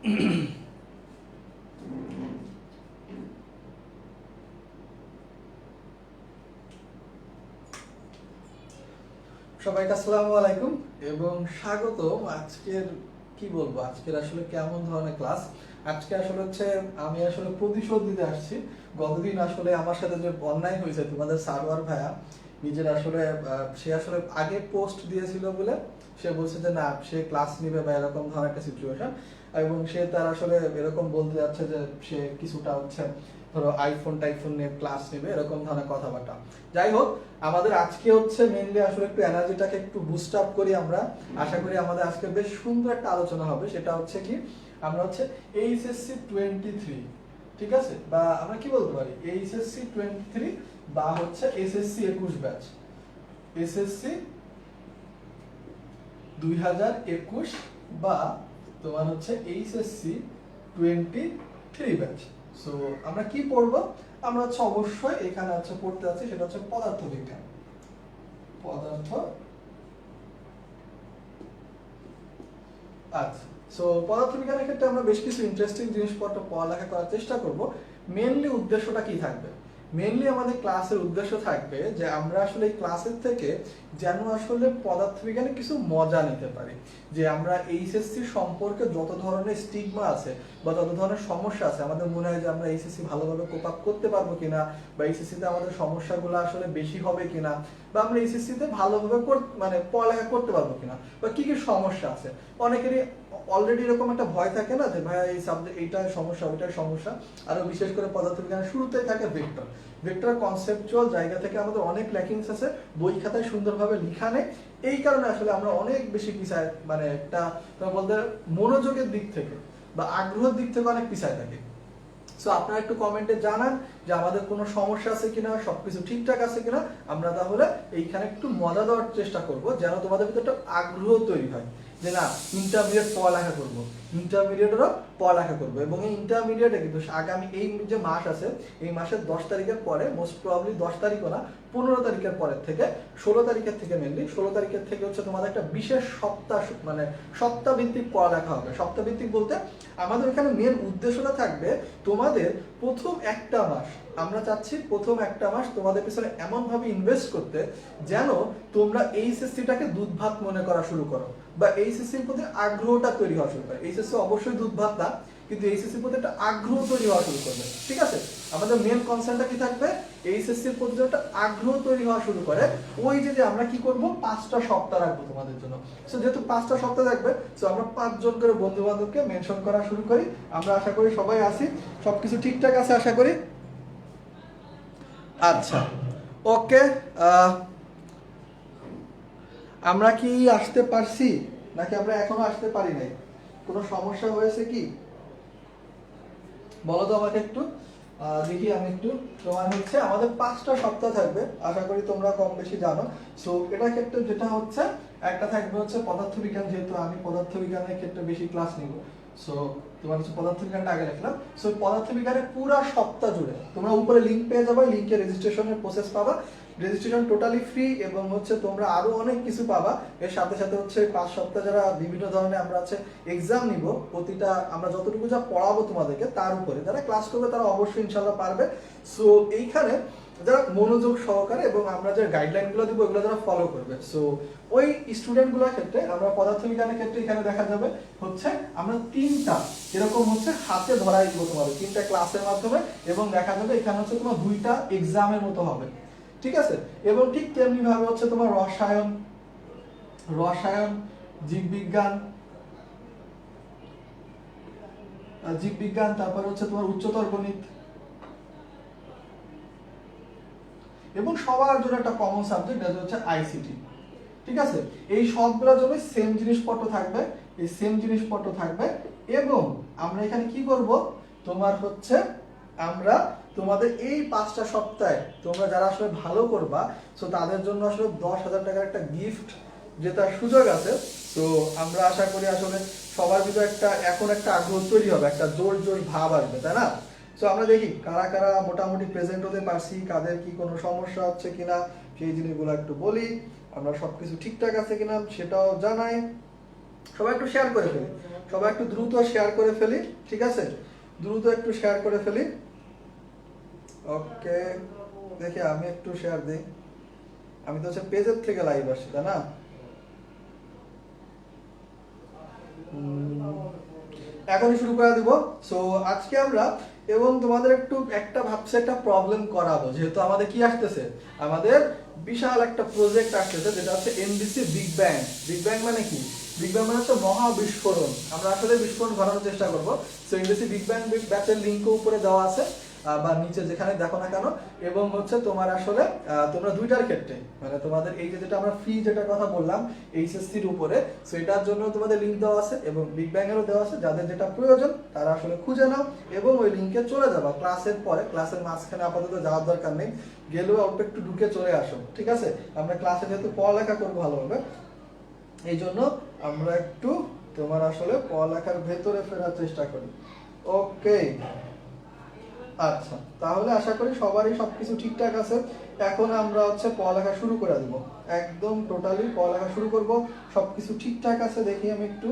সবাইকে আসসালামু আলাইকুম এবং স্বাগত। আজকের কি বলবো, আজকের আসলে কেমন ধরনের ক্লাস। আজকে আসলে হচ্ছে আমি আসলে প্রতিশোধ দিতে আসছি। গতদিন আসলে আমার সাথে যে অন্যায় হয়েছে, তোমাদের সারোয়ার ভাইয়া নিজের আসলে সে আসলে আগে পোস্ট দিয়েছিল বলে সে বলছে যে না সে ক্লাস নিবে বা এরকম ধরনের একটা সিচুয়েশন, এবং সে তার আসলে এরকম বলতে যাচ্ছে যে সে কিছুটা হচ্ছে ধরো আইফোন টাইফোন নিয়ে ক্লাস নেবে এরকম ধরনের কথাবার্তা। যাই হোক, আমাদের আজকে হচ্ছে মেইনলি আসলে একটু এনার্জিটাকে একটু বুস্ট আপ করি আমরা। আশা করি আমাদের আজকে বেশ সুন্দর একটা আলোচনা হবে। সেটা হচ্ছে কি, আমরা হচ্ছে এইচএসসি 23, ঠিক আছে, বা আমরা কি বলতে পারি এইচএসসি 23 বা হচ্ছে এসএসসি 21 ব্যাচ, এসএসসি 2021 বা তোমার হচ্ছে এইচএসসি 23 ব্যাচ। সো আমরা কি পড়বো, আমরা হচ্ছে অবশ্যই এখানে হচ্ছে পড়তে যাচ্ছি, সেটা হচ্ছে পদার্থবিজ্ঞান। পদার্থ আচ্ছা, সো পদার্থবিজ্ঞানের ক্ষেত্রে আমরা বেশ কিছু ইন্টারেস্টিং জিনিসপত্র পড়ালেখা করার চেষ্টা করব। মেইনলি উদ্দেশ্যটা কি থাকবে, মেইনলি আমাদের ক্লাসের উদ্দেশ্য থাকবে যে আমরা আসলে এই ক্লাসের থেকে যেন আসলে পদার্থবিজ্ঞানে কিছু মজা নিতে পারি। যে আমরা এইচএসসি সম্পর্কে যত ধরনের স্টিগমা আছে বা যত ধরনের সমস্যা আছে, আমাদের মনে হয় যে আমরা এইচএসসি ভালোভাবে কোপ আপ করতে পারবো কিনা, বা এইচএসসিতে আমাদের সমস্যাগুলো আসলে বেশি হবে কিনা, বা আমরা এইচএসসিতে ভালোভাবে মানে পড়ালেখা করতে পারবো কিনা, বা কি কি সমস্যা আছে। অনেকেরই অলরেডি এরকম একটা ভয় থাকে না যে ভাইয়া এই সাবজেক্ট এইটার সমস্যা ওইটার সমস্যা। আরো বিশেষ করে পদার্থবিজ্ঞানের শুরুতেই থাকে ভেক্টর। ভেক্টর কনসেপচুয়াল জায়গা থেকে আমাদের অনেক ল্যাকিংস আছে, বই খাতায় সুন্দরভাবে লেখা নেই। এই কারণে আসলে আমরা অনেক বেশি পিছায়, মানে একটা তোমার বলতে মনোযোগের দিক থেকে বা আগ্রহের দিক থেকে অনেক পিছায় থাকি। সো আপনারা একটু কমেন্টে জানান যে আমাদের কোনো সমস্যা আছে কিনা, সবকিছু ঠিকঠাক আছে কিনা। আমরা তাহলে এইখানে একটু মজা দেওয়ার চেষ্টা করব, যেন তোমাদের ভিতরে একটা আগ্রহ তৈরি হয় যে না ইন্টারমিডিয়েট পড়ালেখা করবো, ইন্টারমিডিয়েটেরও পড়ালেখা করবো। এবং এই ইন্টারমিডিয়েটে কিন্তু আগামী এই যে মাস আছে, এই মাসের 10 তারিখের পরে, মোস্ট প্রবাবলি 10 তারিখও না, 15 তারিখের পরের থেকে, 16 তারিখের থেকে, মেনলি 16 তারিখের থেকে হচ্ছে তোমাদের একটা বিশেষ সপ্তাহ, মানে সপ্তাহভিত্তিক পড়ালেখা হবে। সপ্তাহভিত্তিক বলতে আমাদের এখানে মেন উদ্দেশ্যটা থাকবে তোমাদের প্রথম একটা মাস, আমরা চাচ্ছি প্রথম একটা মাস তোমাদের পিছনে এমন ভাবে ইনভেস্ট করতে যেন তোমরা এইচএসসিটাকে দুধ ভাত মনে করা শুরু করো, বা এইচএসসির প্রতি আগ্রহটা তৈরি হওয়া শুরু করে। এইচএসসি অবশ্যই দুধ ভাত না, কিন্তু এইচএসসির প্রতি একটা আগ্রহ তৈরি হওয়া শুরু করবে, ঠিক আছে। আমাদের মেন কনসার্নটা কি থাকবে, এইচএসসির প্রতি একটা আগ্রহ তৈরি হওয়া শুরু করে। ওই যে আমরা কি করব, 5টা সপ্তাহ রাখবো তোমাদের জন্য। সো যেহেতু 5টা সপ্তাহ থাকবে, সো আমরা 5 জন করে বন্ধু বান্ধবকে মেনশন করা শুরু করি। আমরা আশা করি সবাই আসি, সবকিছু ঠিকঠাক আছে আশা করি। আচ্ছা, ওকে, আমরা কি আসতে পারছি নাকি আমরা এখনো আসতে পারি নাই? কোনো সমস্যা হয়েছে কি বলো তো আমাকে একটু। দেখি আমি একটু, তোমার হচ্ছে আমাদের 5টা সপ্তাহ থাকবে, আশা করি তোমরা কম বেশি জানো। সো এটার ক্ষেত্রে যেটা হচ্ছে, একটা থাকবে হচ্ছে পদার্থবিজ্ঞান, যেহেতু আমি পদার্থবিজ্ঞানের ক্ষেত্রে বেশি ক্লাস নিব। সো তোমার হচ্ছে পদার্থবিজ্ঞানটা আগে রাখলাম। সো পদার্থবিজ্ঞানের পুরো সপ্তাহ জুড়ে তোমরা উপরে লিংক পেয়ে যাবে, লিংকে রেজিস্ট্রেশনের প্রসেস পাবা। রেজিস্ট্রেশন টোটালি ফ্রি, এবং হচ্ছে তোমরা আরো অনেক কিছু পাবা। এর সাথে সাথে হচ্ছে 5 সপ্তাহ যারা বিভিন্ন ধরনের আমরা হচ্ছে এক্সাম নিব, প্রতিটা আমরা যতটুকু যা পড়াবো তোমাদেরকে তার উপরে যারা ক্লাস করবে তারা অবশ্যই ইনশাল্লাহ পারবে। সো এইখানে যারা মনোযোগ সহকারে এবং আমরা যে গাইডলাইনগুলো দিব এগুলো যারা ফলো করবে, সো ওই স্টুডেন্টগুলোর ক্ষেত্রে আমরা পদার্থবিজ্ঞানের ক্ষেত্রে এখানে দেখা যাবে হচ্ছে আমরা 3টা এরকম হচ্ছে হাতে ধরাই দিব তোমাদের 3টা ক্লাসের মাধ্যমে, এবং দেখা যাবে এখানে হচ্ছে তোমার 2টা এক্সামের মতো হবে, ঠিক আছে। এবং ঠিক তেমনি ভাবে হচ্ছে তোমার রসায়ন, জীববিজ্ঞান, তারপর হচ্ছে তোমার উচ্চতর গণিত, এবং সবার জন্য একটা কমন সাবজেক্ট যেটা হচ্ছে আইসিটি, ঠিক আছে। এই সবগুলোর জন্য সেম জিনিসপত্র থাকবে, এই সেম জিনিসপত্র থাকবে। এবং আমরা এখানে কি করব, তোমার হচ্ছে আমরা তোমাদের এই 5টা সপ্তাহে তোমরা যারা আসলে ভালো করবা, সো তাদের জন্য আসলে 10,000 টাকার একটা গিফট যেটা সুযোগ আছে। তো আমরা আশা করি আসলে সবার ভিতরে এখন একটা আগ্রহ তৈরি হবে, একটা জোর ভাব আসবে, তাই না। সো আমরা দেখি কারা কারা মোটামুটি প্রেজেন্ট হতে পারছি, কাদের কি কোনো সমস্যা হচ্ছে কিনা সেই জিনিসগুলো একটু বলি, আমরা সবকিছু ঠিকঠাক আছে কিনা সেটাও জানাই। সবাই একটু শেয়ার করে ফেলি, সবাই একটু দ্রুত শেয়ার করে ফেলি, ঠিক আছে, দ্রুত একটু শেয়ার করে ফেলি। ওকে, দেখি আমি একটু শেয়ার দিই, আমি তো হচ্ছে পেজের থেকে লাইভ আসছি, তাই না? এখনই শুরু করে দিব। সো আজকে আমরা এবং তোমাদের একটু একটা ভাবছে একটা প্রবলেম করাবো, যেহেতু আমাদের কি আসতেছে, আমাদের বিশাল একটা প্রজেক্ট আসতেছে, যেটা হচ্ছে NBC big bang. Big bang মানে কি? বিগ ব্যাং মানে হচ্ছে মহা বিস্ফোরণ। আমরা আসলে বিস্ফোরণ ঘটানোর চেষ্টা করব। সো এনবিসি বিগ ব্যাং ব্যাচের লিংকও উপরে দেওয়া আছে বা নিচে যেখানে দেখো না কেন। এবং হচ্ছে তোমার আসলে তোমরা দুইটার ক্ষেত্রে মানে তোমাদের এই যে যেটা আমরা ফ্রি যেটা কথা বললাম এইচএসসির উপরে, সো এটার জন্য তোমাদের লিংক দেওয়া আছে এবং বিগ ব্যাং এরও দেওয়া আছে। যাদের যেটা প্রয়োজন তারা আসলে খুঁজে নাও এবং ওই লিংকে চলে যাবা। ক্লাসের পরে, ক্লাসের মাঝখানে আপাতত যাওয়ার দরকার নেই, গেলেও অল্প একটু ঢুকে চলে আসো, ঠিক আছে? আমরা ক্লাসে যেহেতু পড়ালেখা করবো ভালোভাবে, এই জন্য আমরা একটু তোমার আসলে পড়ালেখার ভেতরে ফেরার চেষ্টা করি। ওকে, আচ্ছা, তাহলে আশা করি সবারই সবকিছু ঠিকঠাক আছে। এখন আমরা হচ্ছে পড়ালেখা শুরু করে দিব, একদম টোটালি পড়ালেখা শুরু করব। সবকিছু ঠিকঠাক আছে দেখি আমি একটু।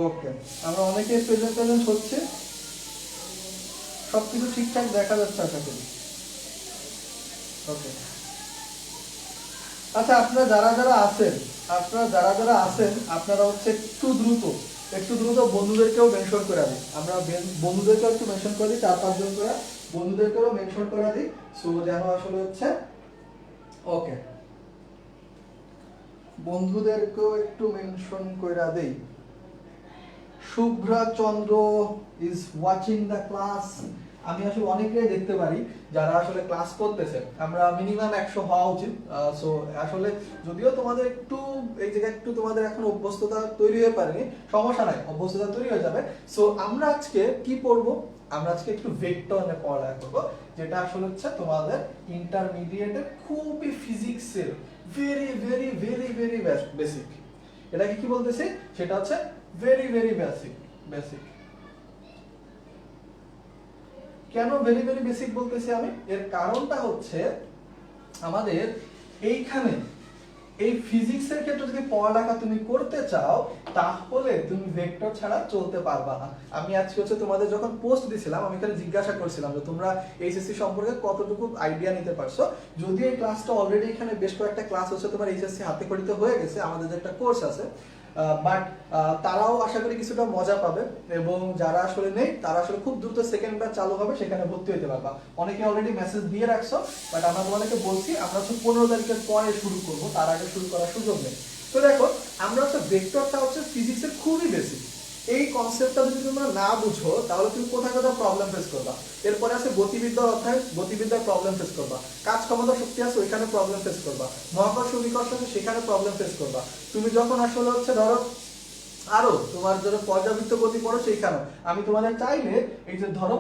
ওকে, আমরা অনেকে প্রেজেন্ট হচ্ছে, সবকিছু ঠিকঠাক দেখা যাচ্ছে আশা করি। ওকে, আচ্ছা, আপনারা যারা যারা আছেন, আপনারা হচ্ছে একটু দ্রুত বন্ধুদেরকেও মেনশন করে দিই। আমরা বন্ধুদেরকেও একটু মেনশন করে দিই, 4-5 জন করে বন্ধুদেরকেও মেনশন করে দিই, সো যেন আসলে হচ্ছে। ওকে, বন্ধুদেরকেও একটু মেনশন করে দেই। শুভ্রা চন্দ্র ইজ ওয়াচিং দ্য ক্লাস। আমি আসলে অনেকেই দেখতে পারি যারা আসলে ক্লাস করতেছে। আমরা মিনিমাম 100 হওয়া উচিত। সো আসলে যদিও তোমাদের একটু এই জায়গায় একটু তোমাদের এখন অভ্যস্ততা তৈরি হয়ে পারেনি, সমস্যা নাই, অভ্যস্ততা তৈরি হয়ে যাবে। সো আমরা আজকে কি পড়বো? আমরা আজকে একটু ভেক্টর নিয়ে পড়ালেখা করবো, যেটা আসলে হচ্ছে তোমাদের ইন্টারমিডিয়েটের খুবই ফিজিক্সের very very very very basic. এটাকে কি বলতেছি? সেটা হচ্ছে ভেরি ভেরি বেসিক। বেসিক কেন ভেরি ভেরি বেসিক বলতেছি আমি? এর কারণটা হচ্ছে আমাদের এইখানে এই ফিজিক্সের ক্ষেত্রে যদি পড়ালেখা তুমি করতে চাও, তাহলে তুমি ভেক্টর ছাড়া চলতে পারবা না। আমি আজকে হচ্ছে তোমাদের যখন পোস্ট দিছিলাম, আমি এখানে জিজ্ঞাসা করছিলাম যে তোমরা এইচএসসি সম্পর্কে কতটুকু আইডিয়া নিতে পারছো। যদি এই ক্লাসটা অলরেডি এখানে বেশ কয়েকটা ক্লাস হচ্ছে তোমার এইচএসসি হাতে খড়িতে হয়ে গেছে, আমাদের যে একটা কোর্স আছে, বাট তারাও আশা করি কিছুটা মজা পাবে। এবং যারা আসলে নেই তারা আসলে খুব দ্রুত সেকেন্ড ব্যাচ চালু হবে, সেখানে ভর্তি হতে পারবা। অনেকে অলরেডি মেসেজ দিয়ে রাখছো, বাট আমরা তোমাদেরকে বলছি আমরা হচ্ছে 15 তারিখের পরে শুরু করব, তার আগে শুরু করার সুযোগ নেই। তো দেখো, আমরা হচ্ছে ভেক্টরটা হচ্ছে ফিজিক্সের খুবই বেসিক। এই কনসেপ্টটা যদি তোমরা না বুঝো, তাহলে তুমি কোথায় কোথায় প্রবলেম ফেস করবা। এরপরে আছে গতিবিদ্যার অধ্যায়, গতিবিদ্যার প্রবলেম ফেস করবা। কাজ ক্ষমতা শক্তি আছে, ওইখানে প্রবলেম ফেস করবা। মহাকর্ষ বিকর্ষ আছে, সেখানে প্রবলেম ফেস করবা। তুমি যখন আসলে হচ্ছে ধরো আরো তোমার জন্য পর্যাবৃত্ত গতি পড়ো, সেইখানে আমি তোমাদের চাইলে এই যে ধরো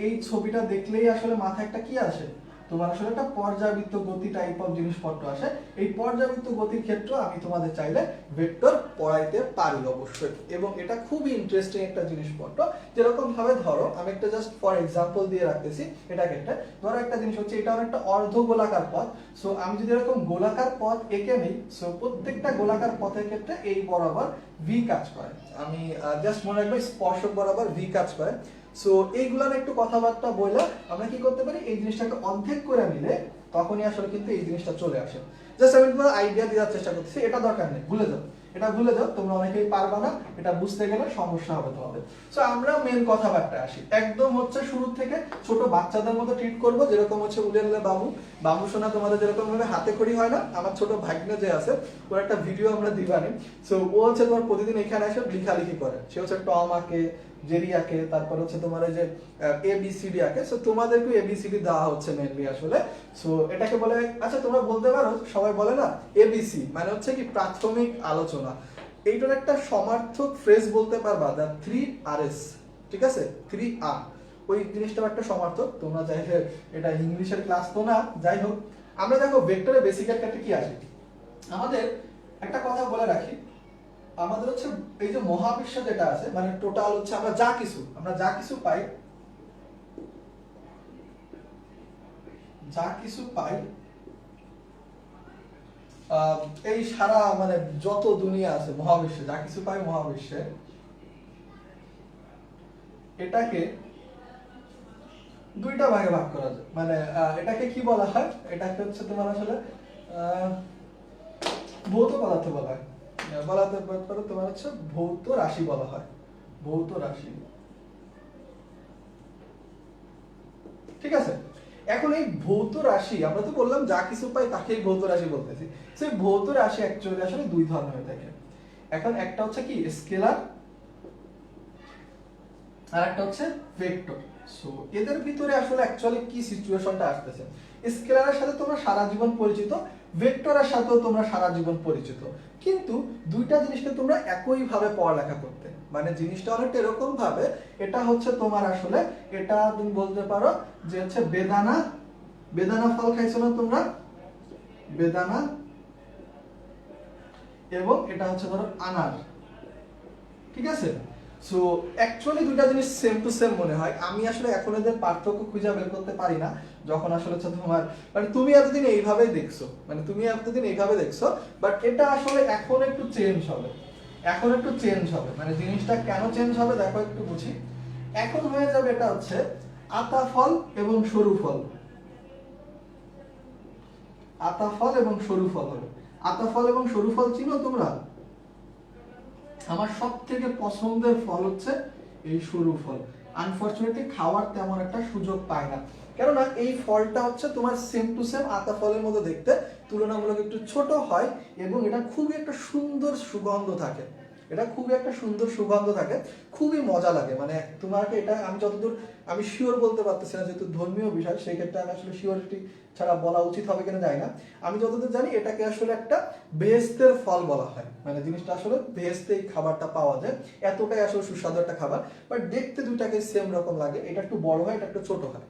এই ছবিটা দেখলেই আসলে মাথায় একটা কি আসে, তোমার আসলে একটা পর্যাবৃত্ত গতি টাইপ অফ জিনিসপত্র আসে। এই পর্যাবৃত্ত গতির ক্ষেত্রে আমি তোমাদের চাইলে ভেক্টর পড়াইতে পারি অবশ্যই, এবং এটা খুবই ইন্টারেস্টিং একটা জিনিসপত্র। যেরকম ভাবে ধরো আমি একটা জাস্ট ফর এক্সাম্পল দিয়ে রাখতেছি, এটাকে একটা ধরো একটা জিনিস হচ্ছে, এটা একটা অর্ধ গোলাকার পথ। সো আমি যদি এরকম গোলাকার পথ এঁকে নিই, সো প্রত্যেকটা গোলাকার পথের ক্ষেত্রে এই বরাবর ভি কাজ করে। আমি জাস্ট মনে রাখবো স্পর্শক বরাবর ভি কাজ করে। সো এইগুলার একটু কথাবার্তা বলে আমরা কি করতে পারি, এই জিনিসটাকে অর্ধেক করে নিলে তখনই আসলে কিন্তু এই জিনিসটা চলে আসে। জাস্ট আমি তোমার আইডিয়া দেওয়ার চেষ্টা করতেছি, এটা দরকার নেই, ভুলে যাও, এটা ভুলে যাও, তোমরা অনেকেই পারবা না, এটা বুঝতে গেলে সমস্যা হবে তোমাদের। সো আমরা মেন কথাবার্তা আসি, একদম হচ্ছে শুরু থেকে ছোট বাচ্চাদের মতো ট্রিট করব। যেরকম হচ্ছে উলেলে বাবু বাবু সোনা তোমাদের যেরকম ভাবে হাতে খড়ি হয় না, আমার ছোট ভাগ্নে যে আছে, ওর একটা ভিডিও আমরা দিবানি। সো ও হচ্ছে তোমার প্রতিদিন এখানে এসে লেখালেখি করে, সে হচ্ছে টম আঁকে, জেরি আঁকে, তারপর হচ্ছে তোমার এই যে এবিসিডি আঁকে। সো তোমাদেরকে এবিসিডি দেওয়া হচ্ছে মেনলি আসলে। সো এটাকে বলে, আচ্ছা তোমরা বলতে পারো, সবাই বলে না এবিসি মানে হচ্ছে কি প্রাথমিক আলোচনা। এইটার একটা সমার্থক ফ্রেজ বলতে পারবা, দ্য 3 Rs, ঠিক আছে, 3 R, ওই জিনিসটার একটা সমার্থক। তোমরা চাইলে, এটা ইংলিশের ক্লাস তো না, যাই হোক, আমরা দেখো ভেক্টরের বেসিকের ক্ষেত্রে কি আসে। আমাদের একটা কথা বলে রাখি, আমাদের হচ্ছে এই যে মহাবিশ্ব যেটা আছে, মানে টোটাল হচ্ছে আমরা যা কিছু পাই, যা কিছু পাই এই সারা মানে যত দুনিয়া আছে মহাবিশ্বে, যা কিছু পাই মহাবিশ্বে, এটাকে দুইটা ভাগে ভাগ করা যায়। মানে এটাকে কি বলা হয়, এটাকে হচ্ছে তোমার আসলে ভৌত পদার্থ বলা হয়, বলাতে পারো তোমার হচ্ছে ভৌত রাশি বলা হয়, ভৌত রাশি। ঠিক আছে, এখন এই ভৌত রাশি আমরা তো বললাম যা কিছু পাই তাকেই ভৌত রাশি বলতেছি। সেই ভৌত রাশি অ্যাকচুয়ালি আসলে দুই ধরনের হয়ে থাকে। এখন একটা হচ্ছে কি স্কেলার, আর একটা হচ্ছে ভেক্টর। সো এদের ভিতরে আসলে অ্যাকচুয়ালি কি সিচুয়েশনটা আসতেছে, স্কেলারের সাথে তোমরা সারা জীবন পরিচিত, ভেক্টরের সাথেও তোমরা সারা জীবন পরিচিত, কিন্তু দুইটা জিনিসকে তোমরা একই ভাবে পড়ালেখা করতে, মানে জিনিসটা অনেকটা এরকম ভাবে, এটা হচ্ছে তোমার আসলে এটা তুমি বলতে পারো যে হচ্ছে বেদানা, বেদানা ফল খাইছো না তোমরা, বেদানা, এবং এটা হচ্ছে ধরো আনার। ঠিক আছে, সো অ্যাকচুয়ালি দুইটা জিনিস সেম টু সেম মনে হয়। আমি আসলে এখন এদের পার্থক্য খুঁজে বের করতে পারি না, যখন আসলে হচ্ছে তোমার মানে তুমি এতদিন এইভাবেই দেখছো, মানে তুমি এতদিন এইভাবে দেখছো, বাট এটা আসলে এখন একটু চেঞ্জ হবে, এখন একটু চেঞ্জ হবে। মানে জিনিসটা কেন চেঞ্জ হবে দেখো একটু বুঝি। এখন হয়ে যাবে এটা হচ্ছে আতা ফল এবং সরু ফল, আতা ফল এবং সরু ফল হবে। আতা ফল এবং সরু ফল চিনো তোমরা? আমার সব থেকে পছন্দের ফল হচ্ছে এই সরু ফল। আনফরচুনেটলি খাওয়ার তেমন একটা সুযোগ পায় না, কেননা এই ফলটা হচ্ছে তোমার সেম টু সেম আতা ফলের মতো দেখতে, তুলনামূলক একটু ছোট হয় এবং এটা খুবই একটা সুন্দর সুগন্ধ থাকে, এটা খুবই একটা সুন্দর সুগন্ধ থাকে, খুবই মজা লাগে। মানে তোমাকে এটা আমি যতদূর আমি শিওর বলতে পারতেছি না, যেহেতু ধর্মীয় বিষয় সেই ক্ষেত্রে আমি আসলে শিওরিটি ছাড়া বলা উচিত হবে কিনা জানি না। আমি যতদূর জানি এটাকে আসলে একটা বেহেশতের ফল বলা হয়, মানে জিনিসটা আসলে বেহেশতে এই খাবারটা পাওয়া যায়, এতটাই আসলে সুস্বাদু একটা খাবার। বাট দেখতে দুইটাকে সেম রকম লাগে, এটা একটু বড় হয়, এটা একটু ছোট হয়।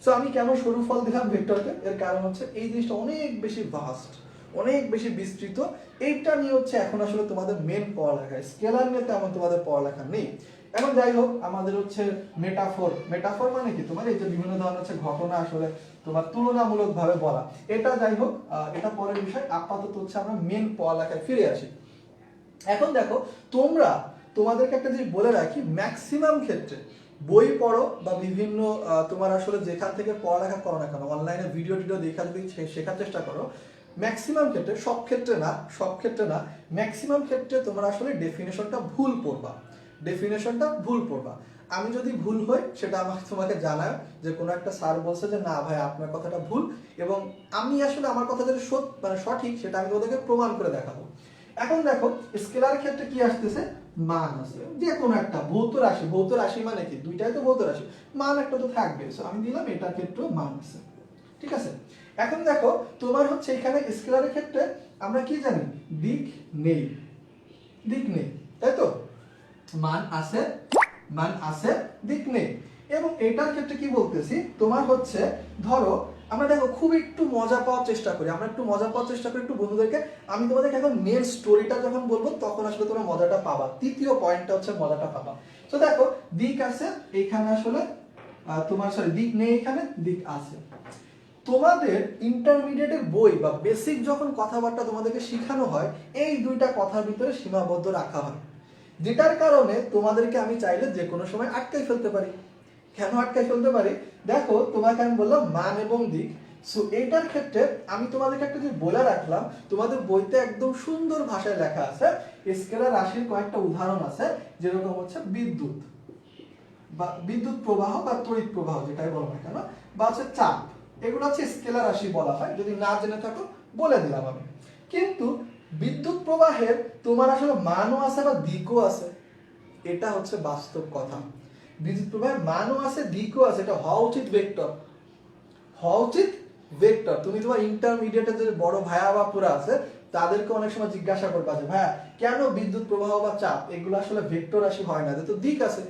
সো আমি কেন সরু ফল দিলাম ভেক্টরকে, এর কারণ হচ্ছে এই জিনিসটা অনেক বেশি ভাস্ট, অনেক বেশি বিস্তৃত, এইটা নিয়ে হচ্ছে এখন আসলে তোমাদের মেন পড়ালেখা, স্কেলার নিয়ে তেমন তোমাদের পড়ালেখা নেই। এখন যাই হোক, আমাদের হচ্ছে মেটাফোর, মেটাফোর মানে কি তোমার এই যে বিভিন্ন ধরনের হচ্ছে ঘটনা আসলে তোমার তুলনামূলক ভাবে বলা, এটা যাই হোক এটা পরের বিষয়। আপাতত হচ্ছে আমরা মেন পড়ালেখায় ফিরে আসি। এখন দেখো তোমরা, তোমাদেরকে একটা জিনিস বলে রাখি, ম্যাক্সিমাম ক্ষেত্রে বই পড়ো বা বিভিন্ন তোমার আসলে যেখান থেকে পড়ালেখা করো না কেন, অনলাইনে ভিডিও টিডিও দেখা যদি শেখার চেষ্টা করো, ম্যাক্সিমাম ক্ষেত্রে, সব ক্ষেত্রে না, সব ক্ষেত্রে না, ম্যাক্সিমাম ক্ষেত্রে তোমরা আসলে ডেফিনেশনটা ভুল পড়বা, ডেফিনেশনটা ভুল পড়বা। আমি যদি ভুল হই সেটা আমাকে তোমাকে জানাও, যে কোনো একটা স্যার বলছে যে না ভাই আপনার কথাটা ভুল, এবং আমি আসলে আমার কথা যেটা মানে সঠিক সেটা আমি তোমাদেরকে প্রমাণ করে দেখাবো। এখন দেখো স্কেলার ক্ষেত্রে কি আসতেছে, মান আছে, যে কোনো একটা ভৌত রাশি, ভৌত রাশি মানে কি দুইটাই তো ভৌত রাশি, মান একটা তো থাকবে, সো আমি দিলাম এটার ক্ষেত্রেও মান আছে। ঠিক আছে, এখন দেখো তোমার হচ্ছে এখানে স্কেলারের ক্ষেত্রে আমরা কি জানি, দিক নেই, দিক নেই, তাই তো, মান আছে, মান আছে, দিক নেই। এবং এটার ক্ষেত্রে কি বলতেছি, তোমার হচ্ছে ধরো আমরা দেখো খুব একটু মজা পাওয়ার চেষ্টা করি, আমরা একটু মজা পাওয়ার চেষ্টা করি একটু বন্ধুদেরকে, আমি তোমাদেরকে এখন মেন স্টোরিটা যখন বলবো তখন আসলে তোমরা মজাটা পাবা, তৃতীয় পয়েন্টটা হচ্ছে মজাটা পাবা। তো দেখো দিক আছে এখানে আসলে তোমার সরি দিক নেই, এখানে দিক আছে। তোমাদের ইন্টারমিডিয়েটের বই বা বেসিক যখন কথাবার্তা তোমাদেরকে শেখানো হয়, এই দুইটা কথার ভিতরে সীমাবদ্ধ রাখা হয়, যেটার কারণে তোমাদেরকে আমি চাইলে যে কোনো সময় আটকাই ফেলতে পারি। কেন আটকাই ফেলতে পারি, দেখো তোমাকে আমি বললাম মান এবং দিক, সো এটার ক্ষেত্রে আমি তোমাদেরকে একটা যে বলে রাখলাম, তোমাদের বইতে একদম সুন্দর ভাষায় লেখা আছে, স্কেলার রাশির কয়েকটা উদাহরণ আছে, যেরকম হচ্ছে বিদ্যুৎ বা বিদ্যুৎ প্রবাহ বা তড়িৎ প্রবাহ যেটাই বলো না কেন, বা হচ্ছে চাপ, এগুলো হচ্ছে স্কেলার রাশি বলা হয়। যদি না জেনে থাকো বলে দিলাম আমি। কিন্তু বিদ্যুৎ প্রবাহের তোমার আসলে মানও আছে বা দিকও আছে, এটা হচ্ছে বাস্তব কথা। বিদ্যুৎ প্রবাহের মানও আছে, দিকও আছে, এটা হওয়া উচিত ভেক্টর, হওয়া উচিত ভেক্টর। তুমি তোমার ইন্টারমিডিয়েটের যে বড় ভাইয়া বাপুরা আছে তাদেরকে অনেক সময় জিজ্ঞাসা করবা যে ভাইয়া কেন বিদ্যুৎ প্রবাহ বা চাপ এগুলো আসলে ভেক্টর রাশি হয় না, তো দিক আছে,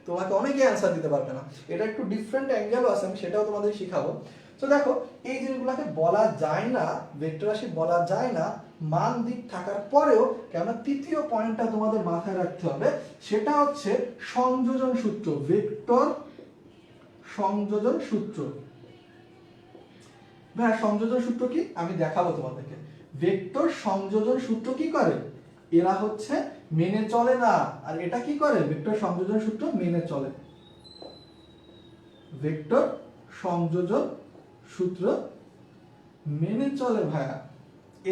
তোমাকে অনেকে অ্যান্সার দিতে পারবে না। এটা একটু ডিফারেন্ট অ্যাঙ্গেলও আছে, আমি সেটাও তোমাদের শিখাবো। তো দেখো এই জিনিসগুলোকে বলা যায় না, ভেক্টর রাশি বলা যায় না মান দিক থাকার পরেও, কেন তৃতীয় পয়েন্টটা তোমাদের মাথায় রাখতে হবে, সেটা হচ্ছে সংযোজন সূত্র, ভেক্টর সংযোজন সূত্র। ভাই সংযোজন সূত্র কি আমি দেখাবো তোমাদেরকে। ভেক্টর সংযোজন সূত্র কি করে, এরা হচ্ছে মেনে চলে না, আর এটা কি করে, ভেক্টর সংযোজন সূত্র মেনে চলে। ভেক্টর সংযোজন সূত্র মেনে চলে ভাইয়া,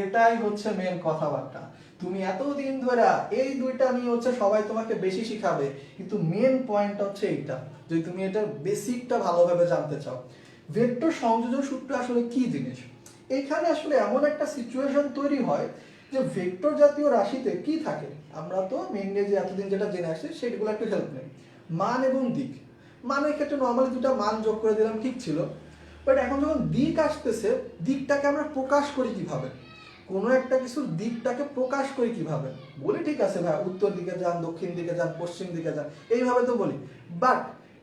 এটাই হচ্ছে মেন কথাবার্তা। তুমি এতদিন ধরে এই দুইটা নিয়ে হচ্ছে সবাই তোমাকে বেশি শিখাবে, কিন্তু মেন পয়েন্ট হচ্ছে এইটা, যদি তুমি এটার বেসিকটা ভালোভাবে জানতে চাও। ভেক্টর সংযোজন সূত্র আসলে কি জিনিস, এখানে আসলে এমন একটা সিচুয়েশন তৈরি হয় যে ভেক্টর জাতীয় রাশিতে কি থাকে, আমরা তো মেইনলি যে এতদিন যেটা জেনে আসছি সেগুলো একটু হেল্প নেই। মান এবং দিক, মানের ক্ষেত্রে নর্মালি দুটা মান যোগ করে দিলাম, ঠিক ছিল। বাট এখন যখন দিক আসতেছে, দিকটাকে আমরা প্রকাশ করি কিভাবে, কোনো একটা কিছুর দিকটাকে প্রকাশ করি কিভাবে, বলি ঠিক আছে ভাই উত্তর দিকে যান, দক্ষিণ দিকে যান, পশ্চিম দিকে যান, এইভাবে তো বলি। বাট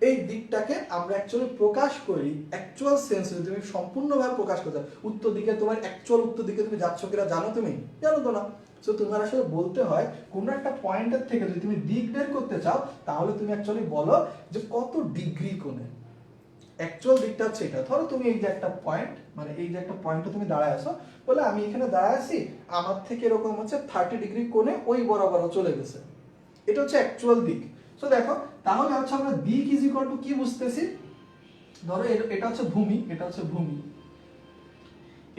এই দিকটাকে আমরা অ্যাকচুয়ালি প্রকাশ করি অ্যাকচুয়াল সেন্স, যদি তুমি সম্পূর্ণভাবে প্রকাশ করতে উত্তর দিকে, তোমার অ্যাকচুয়াল উত্তর দিকে তুমি যাচ্ছ কিনা জানো, তুমি জানো তো না। সো তোমার আসলে বলতে হয় কোনো একটা পয়েন্টের থেকে যদি তুমি দিক বের করতে চাও, তাহলে তুমি অ্যাকচুয়ালি বলো যে কত ডিগ্রি কোণে। অ্যাকচুয়াল দিকটা হচ্ছে এটা, ধরো তুমি এই যে একটা পয়েন্ট, মানে এই যে একটা পয়েন্টে তুমি দাঁড়ায় আছো, বলে আমি এখানে দাঁড়ায় আছি, আমার থেকে এরকম হচ্ছে 30 ডিগ্রি কোণে ওই বরাবর চলে গেছে, এটা হচ্ছে অ্যাকচুয়াল দিক। সো দেখো তাহলে হচ্ছে আমরা দিক ইজ ইকুয়াল টু কি বুঝতেছি, ধরো এটা হচ্ছে ভূমি, এটা হচ্ছে ভূমি,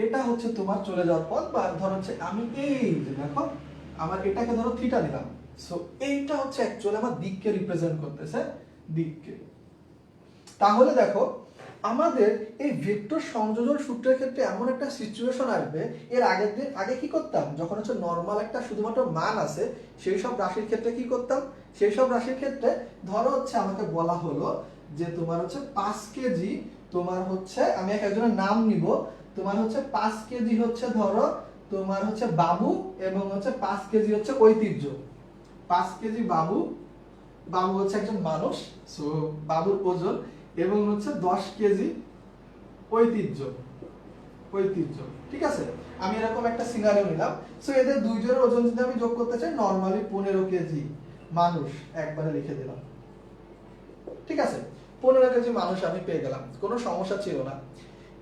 এটা হচ্ছে তোমার চলে যাওয়ার পথ, বা ধরো হচ্ছে আমি এই যে দেখো আমার এটাকে ধরো থিটা নিলাম, সো এইটা হচ্ছে অ্যাকচুয়ালি আমার দিককে রিপ্রেজেন্ট করতেছে, দিককে। তাহলে দেখো আমাদের এই ভেক্টর সংযোজন সূত্রের ক্ষেত্রে এমন একটা সিচুয়েশন আসবে, এর আগের দিন আগে কি করতাম, যখন হচ্ছে নর্মাল একটা শুধুমাত্র মান আছে, সেই সব রাশির ক্ষেত্রে কি করতাম, সেই সব রাশির ক্ষেত্রে ধরো হচ্ছে আমাকে বলা হলো যে তোমার হচ্ছে 5 কেজি, তোমার হচ্ছে আমি একজনের নাম নিব, তোমার হচ্ছে 5 কেজি হচ্ছে ধরো তোমার হচ্ছে বাবু, এবং হচ্ছে 5 কেজি হচ্ছে ঐতিহ্য। 5 কেজি বাবু, বাবু হচ্ছে একজন মানুষ, সো বাবুর ওজন, এবং হচ্ছে 10 কেজি ঐতিহ্য, ঐতিহ্য, ঠিক আছে। আমি এরকম একটা সিনারিও নিলাম, সো এদের দুইজনের ওজন যদি আমি যোগ করতে চাই, নরমালি 15 কেজি মানুষ একবারে লিখে দিলাম, ঠিক আছে। 15 কেজি মানুষ আমি পেয়ে গেলাম, কোনো সমস্যা ছিল না।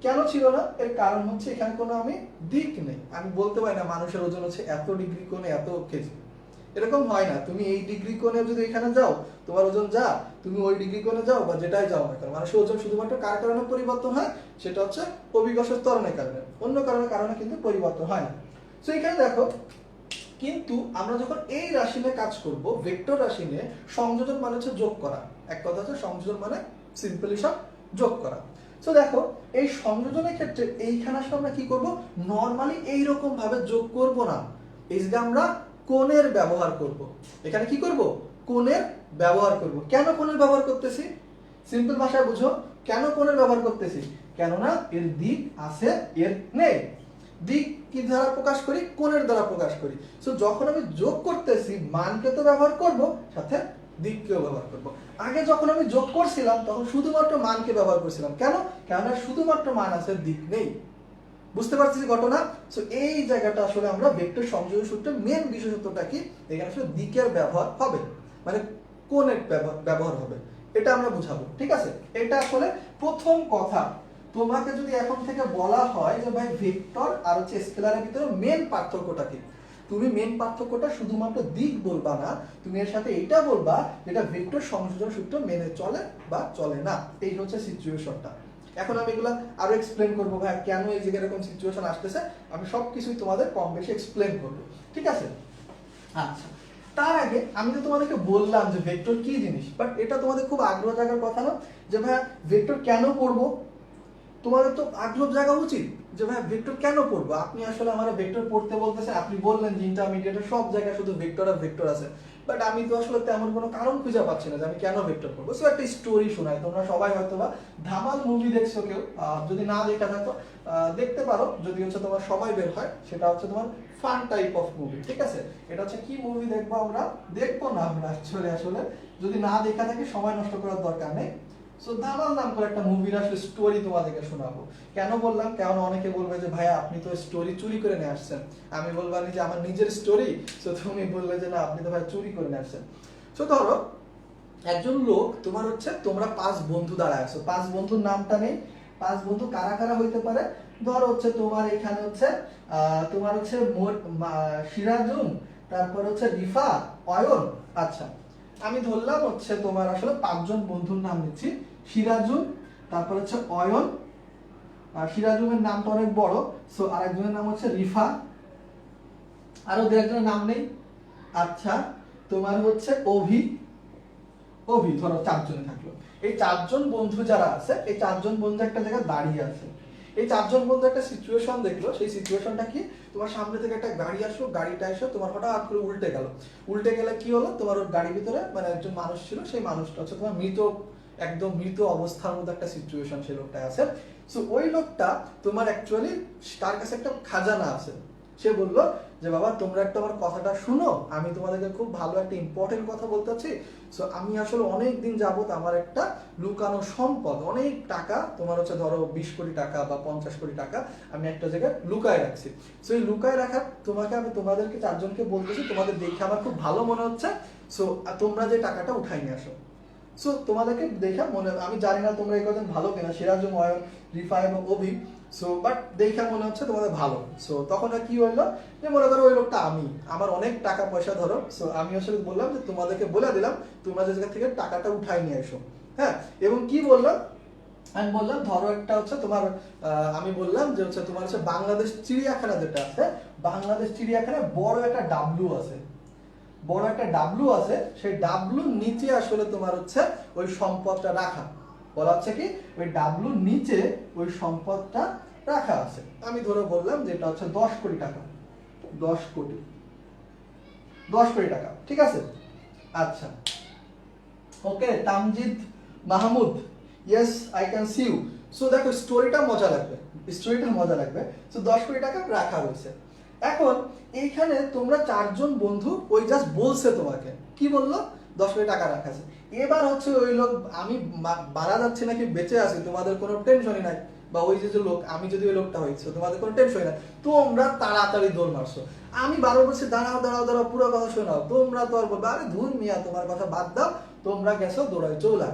কেন ছিল না, এর কারণ হচ্ছে এখানে কোনো আমি দিক নেই, আমি বলতে পারি না মানুষের ওজন হচ্ছে এত ডিগ্রি কোণে এত কেজি, এরকম হয় না। তুমি এই ডিগ্রি কোণে যদি এখানে যাও, তোমার ওজন যা, তুমি ওই ডিগ্রি কোণে যাও বা যেটাই যাও না কেন, মানুষের ওজন শুধুমাত্র কার কারণে পরিবর্তন হয়, সেটা হচ্ছে অভিকর্ষের ত্বরণের কারণে, অন্য কারণে কিন্তু পরিবর্তন হয় না। সো এখানে দেখো, কিন্তু আমরা যখন এই রাশি নিয়ে কাজ করব, ভেক্টর রাশি নিয়ে, সংযোজন মানে হচ্ছে যোগ করা, এক কথা হচ্ছে সংযোজন মানে সিম্পলি সব যোগ করা। সো দেখো এই সংযোজনের ক্ষেত্রে এইখানে আসলে আমরা কি করব, নরমালি এইরকম ভাবে যোগ করব না, এই যে আমরা কোণের ব্যবহার করব। এখানে কি করব, কোণের ব্যবহার করব। কেন কোণের ব্যবহার করতেছি, সিম্পল ভাষায় বুঝো, কেন কোণের ব্যবহার করতেছি, কেননা এর দিক আছে এর নেই। দিক কি দ্বারা প্রকাশ করি, কোণের দ্বারা প্রকাশ করি। সো যখন আমি যোগ করতেছি, মানকে তো ব্যবহার করব, সাথে দিককেও ব্যবহার করব। আগে যখন আমি যোগ করছিলাম তখন শুধুমাত্র মানকে ব্যবহার করছিলাম, কেন, কেননা শুধুমাত্র মান আছে, দিক নেই। বুঝতে পারছি ঘটনা। সো এই জায়গাটা আসলে আমরা ভেক্টর সংযোজন সূত্রের মেন বিশেষত্বটা কি, এখানে আসলে দিকের ব্যবহার হবে, মানে কোণের ব্যবহার হবে, এটা আমরা বুঝাবো, ঠিক আছে। এটা আসলে প্রথম কথা। তোমাকে যদি এখন থেকে বলা হয় যে ভাই ভেক্টর আর হচ্ছে স্কেলারের ভিতরে মেন পার্থক্যটা কি, তুমি মেন পার্থক্যটা শুধুমাত্র দিক বলবা না, তুমি এর সাথে এটা বলবা যেটা ভেক্টর সংযোজন সূত্র মেনে চলে বা চলে না, এই হচ্ছে সিচুয়েশনটা। এখন আমি এগুলা আরো এক্সপ্লেন করবো ভাই, কেন এই জায়গায় এরকম সিচুয়েশন আসতেছে, আমি সবকিছুই তোমাদের কম বেশি এক্সপ্লেন করবো, ঠিক আছে। আচ্ছা, তার আগে আমি তো তোমাদেরকে বললাম যে ভেক্টর কি জিনিস, বাট এটা তোমাদের খুব আগ্রহ জাগার কথা না, যে ভাই ভেক্টর কেন পড়বো, তোমাদের তো আগ্রহ জাগা উচিত যে ভাই ভেক্টর কেন পড়বো। আপনি আসলে আমার ভেক্টর পড়তে বলতেছেন, আপনি বললেন যে ইন্টারমিডিয়েটে সব জায়গায় শুধু ভেক্টর আর ভেক্টর আছে, বাট আমি তো আসলে তেমন কোনো কারণ খুঁজে পাচ্ছি না যে আমি কেন ভেক্টর পড়বো। সো একটা স্টোরি শোনাই, তোমরা সবাই হয়তো বা ধামাল মুভি দেখছো কেউ, যদি না দেখা থাকো দেখতে পারো, যদি হচ্ছে তোমার সময় বের হয়, সেটা হচ্ছে তোমার ফান টাইপ অফ মুভি, ঠিক আছে। এটা হচ্ছে কি মুভি দেখবো আমরা, দেখবো না আমরা আসলে যদি না দেখা থাকি সময় নষ্ট করার দরকার নেই। সো ধামাল নাম করে একটা মুভির আসলে স্টোরি তোমাদেরকে শোনাবো। কেন বললাম, কেন অনেকে বলবে যে ভাইয়া আপনি তো স্টোরি চুরি করে নিয়ে আসছেন, আমি বলবো যে আমার নিজের স্টোরি, সো তুমি বললে যে না আপনি তো ভাই চুরি করে নিয়ে আসছেন। সো ধরো একজন লোক, তোমার হচ্ছে তোমরা 5 বন্ধু দাঁড়ায় আছো, 5 বন্ধুর নামটা নেই, 5 বন্ধু কারা কারা হইতে পারে, ধরো হচ্ছে তোমার এখানে হচ্ছে তোমার হচ্ছে সিরাজুম, তারপর হচ্ছে রিফা, অয়ন। আচ্ছা, আমি ধরলাম হচ্ছে তোমার আসলে 5 জন বন্ধুর নাম নিচ্ছি। সিরাজুম, তারপর হচ্ছে অয়ন, আর সিরাজুমের নামটা অনেক বড়, সো আরেকজনের নাম হচ্ছে রিফা, আরো দু একজনের নাম নেই। আচ্ছা, তোমার হচ্ছে অভি, ধরো 4 জনে থাকলো। এই 4 জন বন্ধু যারা আছে, এই 4 জন বন্ধু একটা জায়গায় দাঁড়িয়ে আছে। এই 4 জন বন্ধু একটা সিচুয়েশন দেখলো। সেই সিচুয়েশনটা কি, তোমার সামনে থেকে একটা গাড়ি আসলো, গাড়িটা এসে তোমার হঠাৎ করে উল্টে গেল। উল্টে গেলে কি হলো, তোমার ওর গাড়ির ভিতরে মানে একজন মানুষ ছিল, সেই মানুষটা হচ্ছে তোমার মৃত, একদম মৃত অবস্থার মধ্যে একটা সিচুয়েশন সেই লোকটা আছে। সো ওই লোকটা তোমার অ্যাকচুয়ালি তার কাছে একটা খাজানা আছে। সে বলল যে বাবা তোমরা একটা আমার কথাটা শুনো, আমি তোমাদেরকে খুব ভালো একটা ইম্পর্টেন্ট কথা বলতে চাচ্ছি। সো আমি আসলে অনেক দিন যাবত আমার একটা লুকানো সম্পদ, অনেক টাকা, তোমার হচ্ছে ধরো 20 কোটি টাকা বা 50 কোটি টাকা আমি একটা জায়গায় লুকায় রাখছি। সো এই লুকায় রাখা তোমাকে আমি তোমাদেরকে 4 জনকে বলতেছি, তোমাদের দেখে আমার খুব ভালো মনে হচ্ছে। সো তোমরা যে টাকাটা উঠাই নিয়ে আসো। সো তোমাদেরকে দেখে মনে, আমি জানি না তোমরা এই কদিন ভালো কিনা, সিরাজুম, অয়ন, রিফা এবং অভি। সো বাট দেখে মনে হচ্ছে তোমাদের ভালো। সো তখন আর কি হইলো, যে মনে করো ওই লোকটা আমি, আমার অনেক টাকা পয়সা ধরো। সো আমি আসলে বললাম যে তোমাদেরকে বলে দিলাম তোমরা যে জায়গা থেকে টাকাটা উঠাই নিয়ে এসো। হ্যাঁ, এবং কি বললাম, আমি বললাম ধরো একটা হচ্ছে তোমার আমি বললাম যে হচ্ছে তোমার হচ্ছে বাংলাদেশ চিড়িয়াখানা যেটা আছে, বাংলাদেশ চিড়িয়াখানায় বড় একটা ডাবলু আছে, বড় একটা ডাবলু আছে। সেই ডাবলুর নিচে আসলে তোমার হচ্ছে ওই সম্পদটা রাখা। বলা হচ্ছে কি ওই ডাবলুর নিচে ওই সম্পদটা রাখা আছে। আমি ধরে বললাম যে এটা হচ্ছে 10 কোটি টাকা, 10 কোটি, 10 কোটি টাকা, ঠিক আছে। আচ্ছা, okay, Tamjid Mahmud, yes I can see you. So দেখো স্টোরিটা মজা লাগবে, স্টোরিটা মজা লাগবে। সো 10 কোটি টাকা রাখা হয়েছে। এখন এইখানে তোমরা 4 জন বন্ধু ওই জাস্ট বলছে তোমাকে, কি বললো, 10 কোটি টাকা রাখা আছে। এবার হচ্ছে ওই লোক, আমি মারা যাচ্ছি নাকি বেঁচে আছি তোমাদের কোনো টেনশনই নাই, বা ওই যে লোক, আমি যদি ওই লোকটা হয়েছে তোমাদের কোনো টেনশনই নাই, তোমরা তাড়াতাড়ি দৌড় মারছো। আমি বারবার বলছি দাঁড়াও দাঁড়াও দাঁড়াও, পুরো কথা শোনাও। তোমরা তো আর বলবে আরে ধুর মিয়া তোমার কথা বাদ দাও, তোমরা গেছো দৌড়াই চৌলা।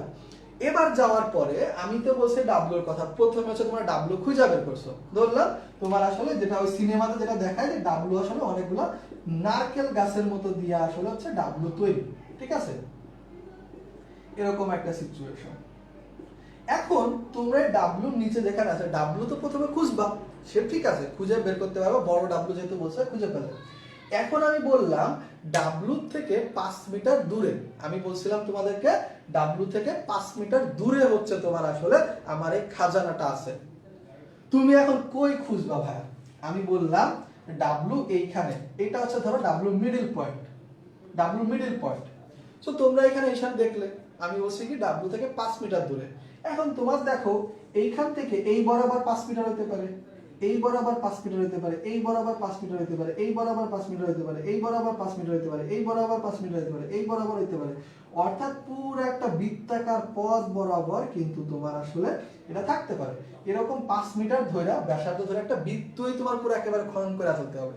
এবার যাওয়ার পরে আমি তো বলছি ডাবলুর কথা, প্রথমে হচ্ছে তোমরা ডাবলু খুঁজে বের করছো। ধরলাম তোমার আসলে যেটা ওই সিনেমাতে যেটা দেখায় যে ডাবলু আসলে অনেকগুলো নারকেল গাছের মতো দিয়ে আসলে হচ্ছে ডাবলু তৈরি, ঠিক আছে, এরকম একটা সিচুয়েশন। এখন তোমরা ডাবলুর নিচে যেখানে আছে, ডাবলু তো প্রথমে খুঁজবা, সে ঠিক আছে খুঁজে বের করতে পারবো, বড় ডাবলু যেহেতু বলছে খুঁজে ফেলে। এখন আমি বললাম ডাবলু থেকে 5 মিটার দূরে, আমি বলছিলাম তোমাদেরকে ডাবলু থেকে 5 মিটার দূরে হচ্ছে তোমার আসলে আমার এই খাজানাটা আছে। তুমি এখন কই খুঁজবা ভাই? আমি বললাম ডাবলু এইখানে, এটা হচ্ছে ধরো W middle point, W middle point. So তোমরা এখানে এসে দেখলে আমি বলছি কি ডাবলু থেকে 5 মিটার দূরে। এখন তোমার দেখো এইখান থেকে এই বরাবর 5 মিটার হতে পারে, এই বরাবর 5 মিটার হতে পারে, এই বরাবর 5 মিটার হতে পারে, এই বরাবর 5 মিটার হতে পারে, এই বরাবর 5 মিটার হতে পারে, এই বরাবর 5 মিটার হতে পারে, এই বরাবর হতে পারে। অর্থাৎ পুরো একটা বৃত্তাকার পথ বরাবর কিন্তু তোমার আসলে এটা থাকতে পারে। এরকম 5 মিটার ধরে ব্যাসার্ধ ধরে একটা বৃত্তই তোমার পুরো একেবারে খনন করে ফেলতে হবে।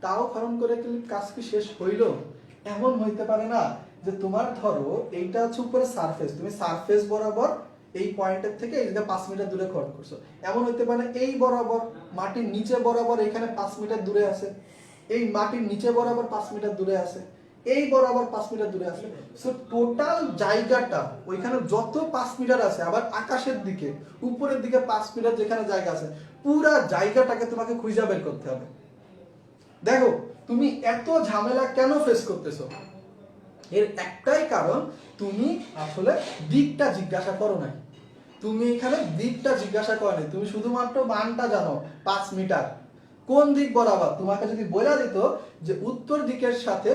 তাও খনন করে কাজ কি শেষ হইল? এমন হইতে পারে না যে তোমার ধরো এইটা হচ্ছে উপরে সারফেস, তুমি সারফেস বরাবর এই পয়েন্টের থেকে এই জায়গায় 5 মিটার দূরে খনন করছো। এমন হইতে পারে এই বরাবর মাটির নিচে বরাবর এখানে 5 মিটার দূরে আছে, এই মাটির নিচে বরাবর 5 মিটার দূরে আছে, এই বরাবর 5 মিটার দূরে আছে। সো টোটাল জায়গাটা ওইখানে যত 5 মিটার আছে, আবার আকাশের দিকে উপরের দিকে 5 মিটার যেখানে জায়গা আছে, পুরা জায়গাটাকে তোমাকে খুঁজে বের করতে হবে। দেখো তুমি এত ঝামেলা কেন ফেস করতেছো? এর একটাই কারণ, তুমি আসলে দিকটা জিজ্ঞাসা করো নাই। তুমি এখানে দিকটা জিজ্ঞাসা করো নাই, তুমি শুধুমাত্র মানটা জানো 5 মিটার। কোন দিক বরাবর তোমাকে যদি বলে দিত যে উত্তর দিকের সাথে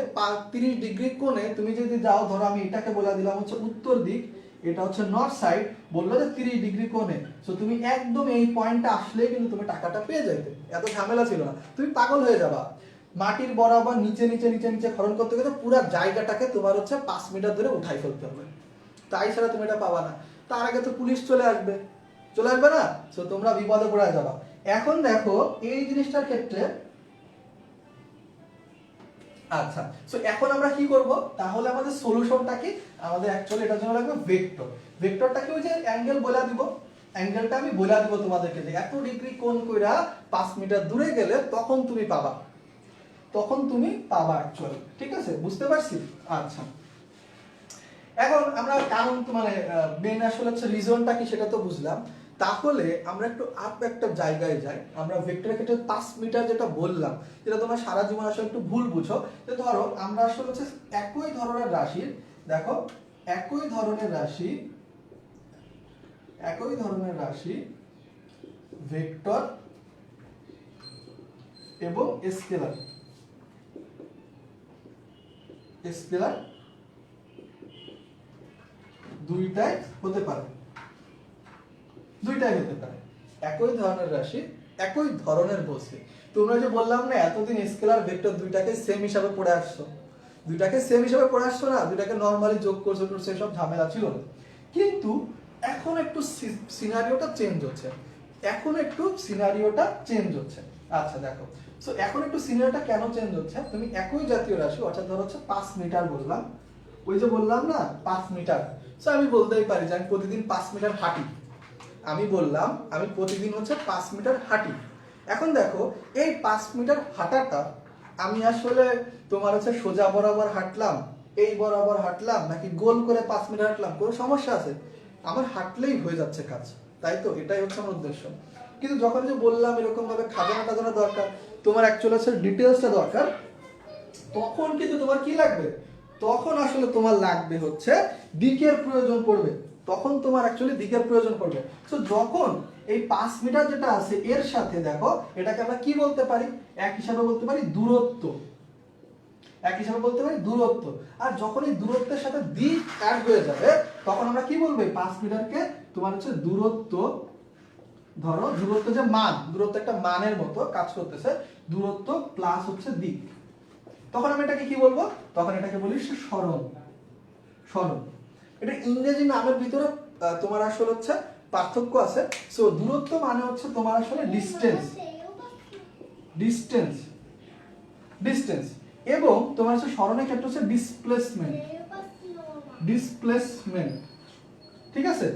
30 ডিগ্রি কোণে তুমি যদি যাও, ধরো আমি এটাকে বলে দিলাম হচ্ছে উত্তর দিক, এটা হচ্ছে নর্থ সাইড, বললো যে 30 ডিগ্রি কোণে, সো তুমি একদম এই পয়েন্টে আসলেই কিন্তু তুমি টাকাটা পেয়ে যাইতে, এত ঝামেলা ছিল না। তুমি পাগল হয়ে যাবা, মাটির বরাবর নিচে নিচে নিচে নিচে খনন করতে গেলে পুরো জায়গাটাকে তোমার হচ্ছে 5 মিটার ধরে উঠাই ফেলতে হবে, তাই ছাড়া তুমি এটা পাবা না। তার আগে তো পুলিশ চলে আসবে, চলে আসবে না? সো তোমরা বিপদে পড়ে যাবা। এখন দেখো এই জিনিসটার ক্ষেত্রে, আচ্ছা, সো এখন আমরা কি করব? তাহলে আমাদের সলিউশনটা কি? আমাদের অ্যাকচুয়ালি এটার জন্য লাগবে ভেক্টর। ভেক্টরটাকে ওই যে অ্যাঙ্গেল বলে দিব, অ্যাঙ্গেলটা আমি বলে দিব তোমাদেরকে যে এত ডিগ্রি কোণ কইরা 5 মিটার দূরে গেলে তখন তুমি পাবা, অ্যাকচুয়ালি। ঠিক আছে, বুঝতে পারছি? আচ্ছা, এখন আমরা কারণ মানে মেন আসলে হচ্ছে রিজনটা কি সেটা তো বুঝলাম। তাহলে আমরা একটু আপ একটা জায়গায় যাই। আমরা ভেক্টরের ক্ষেত্রে 5 মিটার যেটা বললাম, যেটা তোমরা সারা জীবন আসলে একটু ভুল বুঝো। যে ধরো আমরা আসলে হচ্ছে একই ধরনের রাশির, দেখো একই ধরনের রাশি ভেক্টর এবং স্কেলার দুইটাই হতে পারে, একই ধরনের রাশি, একই ধরনের বস্তু। তোমরা যে বললাম না এতদিন স্কেলার ভেক্টর দুইটাকে সেম হিসাবে পড়ে আসছো, না, দুইটাকে নরমালি যোগ করছো, সেসব ঝামেলা ছিল না। কিন্তু এখন একটু সিনারিওটা চেঞ্জ হচ্ছে, আচ্ছা দেখো, সো এখন একটু সিনারিওটা কেন চেঞ্জ হচ্ছে? তুমি একই জাতীয় রাশি, অর্থাৎ ধরো হচ্ছে 5 মিটার বললাম, ওই যে বললাম না 5 মিটার, সো আমি বলতেই পারি যে আমি প্রতিদিন 5 মিটার হাঁটি। আমি বললাম আমি প্রতিদিন হচ্ছে 5 মিটার হাঁটি। এখন দেখো এই 5 মিটার হাঁটাটা আমি আসলে তোমার হচ্ছে সোজা বরাবর হাঁটলাম, এই বরাবর হাঁটলাম, নাকি গোল করে 5 মিটার হাঁটলাম, কোনো সমস্যা আছে? আমার হাঁটলেই হয়ে যাচ্ছে কাজ, তাই তো? এটাই হচ্ছে আমার উদ্দেশ্য। কিন্তু যখন যে বললাম এরকম ভাবে খাজানা দরকার, তোমার অ্যাকচুয়ালি হচ্ছে ডিটেলসটা দরকার, তখন কিন্তু তোমার কি লাগবে? তখন আসলে তোমার লাগবে হচ্ছে দিকের প্রয়োজন পড়বে, সো যখন এই 5 মিটার যেটা আছে এর সাথে দেখো এটাকে আমরা কি বলতে পারি? এক হিসাবে বলতে পারি দূরত্ব, আর যখন এই দূরত্বের সাথে দিক অ্যাড হয়ে যাবে তখন আমরা কি বলবো? 5 মিটারকে তোমার হচ্ছে দূরত্ব, ধরো দূরত্ব যে মান, দূরত্ব একটা মানের মতো কাজ করতেছে, দূরত্ব প্লাস হচ্ছে দিক, তখন আমি এটাকে কি বলবো? তখন এটাকে বলি সরণ। এটা ইংরেজি নামের ভিতরে তোমার আসলে হচ্ছে পার্থক্য আছে। সো দূরত্ব মানে হচ্ছে তোমার আসলে ডিসটেন্স, এবং তোমার হচ্ছে সরণের ক্ষেত্রে হচ্ছে ডিসপ্লেসমেন্ট। ঠিক আছে,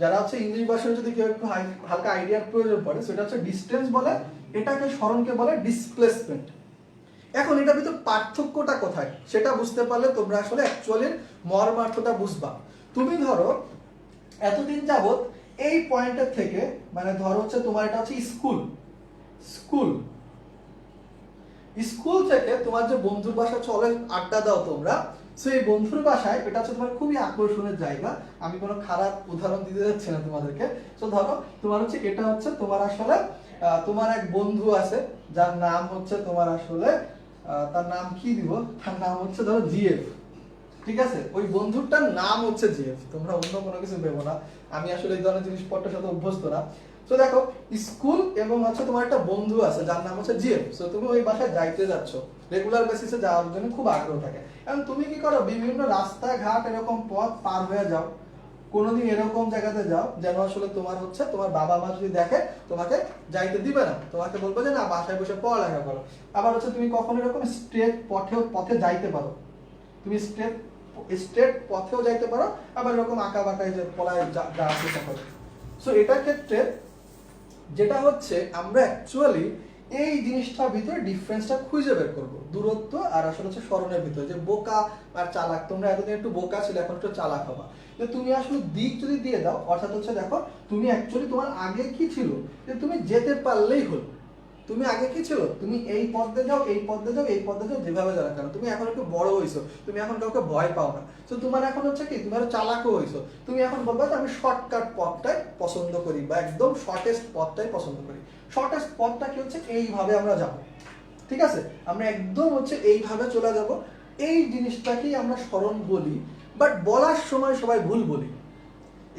যারা হচ্ছে ইংলিশ ভাষায় যদি কেউ একটু হালকা আইডিয়ার প্রয়োজন পড়ে, সেটা হচ্ছে ডিসটেন্স বলে, এটাকে সরণকে বলে ডিসপ্লেসমেন্ট। এখন এটার ভিতর পার্থক্যটা কোথায় সেটা বুঝতে পারলে তোমরা আসলে অ্যাকচুয়ালি মর্মার্থটা বুঝবা। তুমি ধরো এতদিন যাবত এই পয়েন্টের থেকে, মানে ধরো হচ্ছে তোমার এটা হচ্ছে স্কুল থেকে তোমার যে বন্ধুর বাসা চলে আড্ডা দাও তোমরা, সো এই বন্ধুর বাসায় এটা হচ্ছে তোমার খুবই আকর্ষণের জায়গা। আমি কোনো খারাপ উদাহরণ দিতে যাচ্ছি না তোমাদেরকে। সো ধরো তোমার হচ্ছে এটা হচ্ছে তোমার আসলে তোমার এক বন্ধু আছে যার নাম হচ্ছে তোমার আসলে তার নাম কি দিব, তার নাম হচ্ছে ধরো জিএফ। ঠিক আছে, ওই বন্ধুটার নাম হচ্ছে জিএফ, তোমরা অন্য কোনো কিছু ভেবো না, আমি আসলে এই ধরনের জিনিসপত্রের সাথে অভ্যস্ত না। তো দেখো স্কুল এবং হচ্ছে তোমার একটা বন্ধু আছে যার নাম হচ্ছে জিএফ। সো তুমি ওই বাসায় যাইতে যাচ্ছ, রেগুলার বেসিসে যাওয়ার জন্য খুব আগ্রহ থাকে। এখন তুমি কি করো? বিভিন্ন রাস্তাঘাট এরকম পথ পার হয়ে যাও, কোনোদিন এরকম জায়গাতে যাও যেন আসলে তোমার হচ্ছে তোমার বাবা মা যদি দেখে তোমাকে যাইতে দিবে না, তোমাকে বলবে যে না বাসায় বসে পড়ালেখা করো। আবার হচ্ছে তুমি কখনো এরকম পথে যাইতে পারো, তুমি স্ট্রেট পথেও যাইতে পারো, আবার এরকম আঁকা বাঁকায় যে পলায় যাওয়ার চেষ্টা করো। সো এটার ক্ষেত্রে যেটা হচ্ছে আমরা অ্যাকচুয়ালি এই জিনিসটার ভিতরে ডিফারেন্সটা খুঁজে বের করবো, দূরত্ব আর আসলে হচ্ছে সরণের ভিতরে। যে বোকা আর চালাক, তোমরা এতদিন একটু বোকা ছিল, এখন একটু চালাক হবা। যে তুমি আসলে দিক যদি দিয়ে দাও, অর্থাৎ হচ্ছে দেখো তুমি অ্যাকচুয়ালি তোমার আগে কি ছিল, যে তুমি যেতে পারলেই হলো। তুমি আগে কি ছিল? তুমি এই পথে যাও, যেভাবে যাও কেন, তুমি এখন একটু বড় হইছো, তুমি এখন কাউকে ভয় পাও না। তো তোমার এখন হচ্ছে কি, তুমি আরো চালাকও হইছো, তুমি এখন বলবা যে আমি শর্টকাট পথটাই পছন্দ করি, বা একদম শর্টেস্ট পথটাই পছন্দ করি। শর্টেস্ট পথটা কি হচ্ছে, এইভাবে আমরা যাব। ঠিক আছে, আমরা একদম হচ্ছে এইভাবে চলে যাব। এই জিনিসটাকেই আমরা সরণ বলি, বাট বলার সময় সবাই ভুল বলি।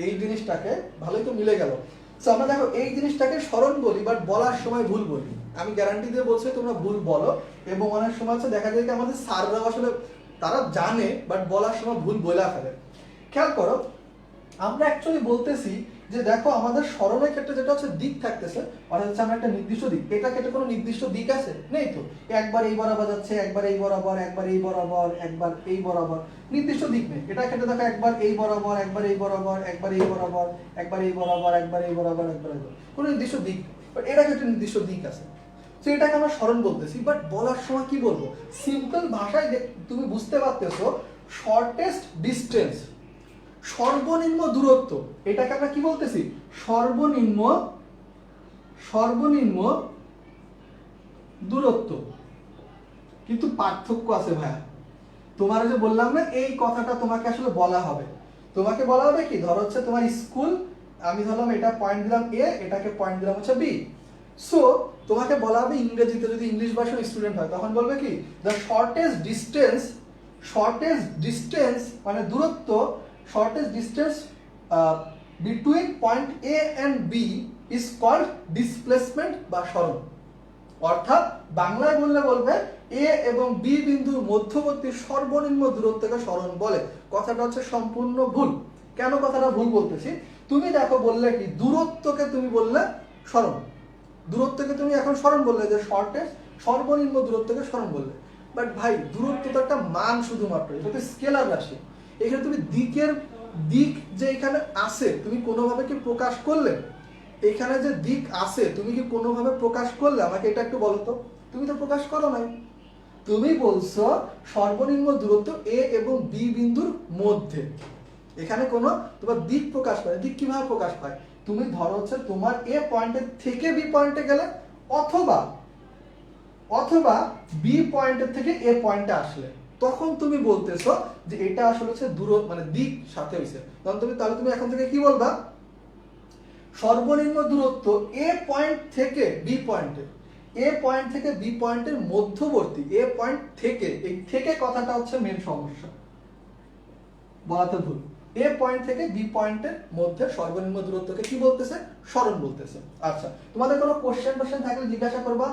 এই জিনিসটাকে ভালোই তো মিলে গেল। সো আমরা দেখো এই জিনিসটাকে সরণ বলি, বাট বলার সময় ভুল বলি। আমি গ্যারান্টি দিয়ে বলছি তোমরা ভুল বলো, এবং অনেক সময় হচ্ছে দেখা যায় যে আমাদের স্যাররাও আসলে তারা জানে, বাট বলার সময় ভুল বলে ফেলে। খেয়াল করো, আমরা অ্যাকচুয়ালি বলতেছি যে দেখো আমাদের সরণের ক্ষেত্রে যেটা হচ্ছে দিক থাকতেছে, অর্থাৎ হচ্ছে আমরা একটা নির্দিষ্ট দিক, এটা ক্ষেত্রে কোনো নির্দিষ্ট দিক আছে নেই তো, একবার এই বরাবর যাচ্ছে, একবার এই বরাবর, একবার এই বরাবর, একবার এই বরাবর, নির্দিষ্ট দিক নেই। এটা ক্ষেত্রে দেখো একবার এই বরাবর, একবার এই বরাবর, একবার এই বরাবর, একবার এই বরাবর, একবার এই বরাবর, একবার এই বরাবর, কোনো নির্দিষ্ট দিক। বাট এটা ক্ষেত্রে নির্দিষ্ট দিক আছে, তো এটাকে আমরা সরণ বলতেছি। বাট বলার সময় কি বলবো, সিম্পল ভাষায় তুমি বুঝতে পারতেছো, শর্টেস্ট ডিস্টেন্স, সর্বনিম্ন দূরত্ব, এটাকে আমরা কি বলতেছি, সর্বনিম্ন দূরত্ব। কিন্তু পার্থক্য আছে ভাইয়া, তোমার যে বললাম না এই কথাটা তোমাকে আসলে বলা হবে, তোমাকে বলা হবে কি, ধরো হচ্ছে তোমার স্কুল, আমি ধরলাম এটা পয়েন্ট দিলাম এ, এটাকে পয়েন্ট দিলাম হচ্ছে বি। সো তোমাকে বলা হবে ইংরেজিতে, যদি ইংলিশ ভার্সন স্টুডেন্ট হয় তখন বলবে কি, দ্য শর্টেস্ট ডিস্টেন্স মানে দূরত্ব, shortest distance between point A and B is called displacement বা সরণ। অর্থাৎ বাংলায় বললে বলবে এ এবং বি বিন্দুর মধ্যবর্তী সর্বনিম্ন দূরত্বকে সরণ বলে। কথাটা হচ্ছে সম্পূর্ণ ভুল। কেন কথাটা ভুল বলতেছি, তুমি দেখো বললে কি, দূরত্বকে তুমি বললে সরণ, দূরত্বকে তুমি এখন সরণ বললে, যে শর্টেস্ট সর্বনিম্ন দূরত্বকে সরণ বললে। বাট ভাই দূরত্ব তো একটা মান শুধুমাত্র, এটা তো স্কেলার রাশি। এখানে তুমি দিক যে এখানে আছে তুমি কোনোভাবে কি প্রকাশ করলে, এখানে যে দিক আছে তুমি কি কোনোভাবে প্রকাশ করলে, আমাকে এটা একটু বলো তো। তুমি তো প্রকাশ করো নাই, তুমি বলছো সর্বনিম্ন দূরত্ব এ এবং বি বিন্দুর মধ্যে, এখানে কোনো তোমার দিক প্রকাশ পায়, দিক কিভাবে প্রকাশ পায়, তুমি ধরো হচ্ছে তোমার এ পয়েন্টের থেকে বি পয়েন্টে গেলে, অথবা বি পয়েন্টের থেকে এ পয়েন্টে আসলে, তখন তুমি বলতেছো যে এটা আসলে হচ্ছে মানে দিক সাথে হইছে। তখন তাহলে তুমি এখন থেকে কি বলবা, সর্বনিম্ন দূরত্ব এ পয়েন্ট থেকে বি পয়েন্টে, এ পয়েন্ট থেকে বি পয়েন্টের মধ্যবর্তী, এ পয়েন্ট থেকে, এই থেকে কথাটা হচ্ছে মেন সমস্যা, বলাতে ভুল। এ পয়েন্ট থেকে বি পয়েন্টের মধ্যে সর্বনিম্ন দূরত্বকে কি বলতেছে, সরণ বলতেছে। আচ্ছা, তোমাদের কোনো কোশ্চেন থাকলে জিজ্ঞাসা করবা।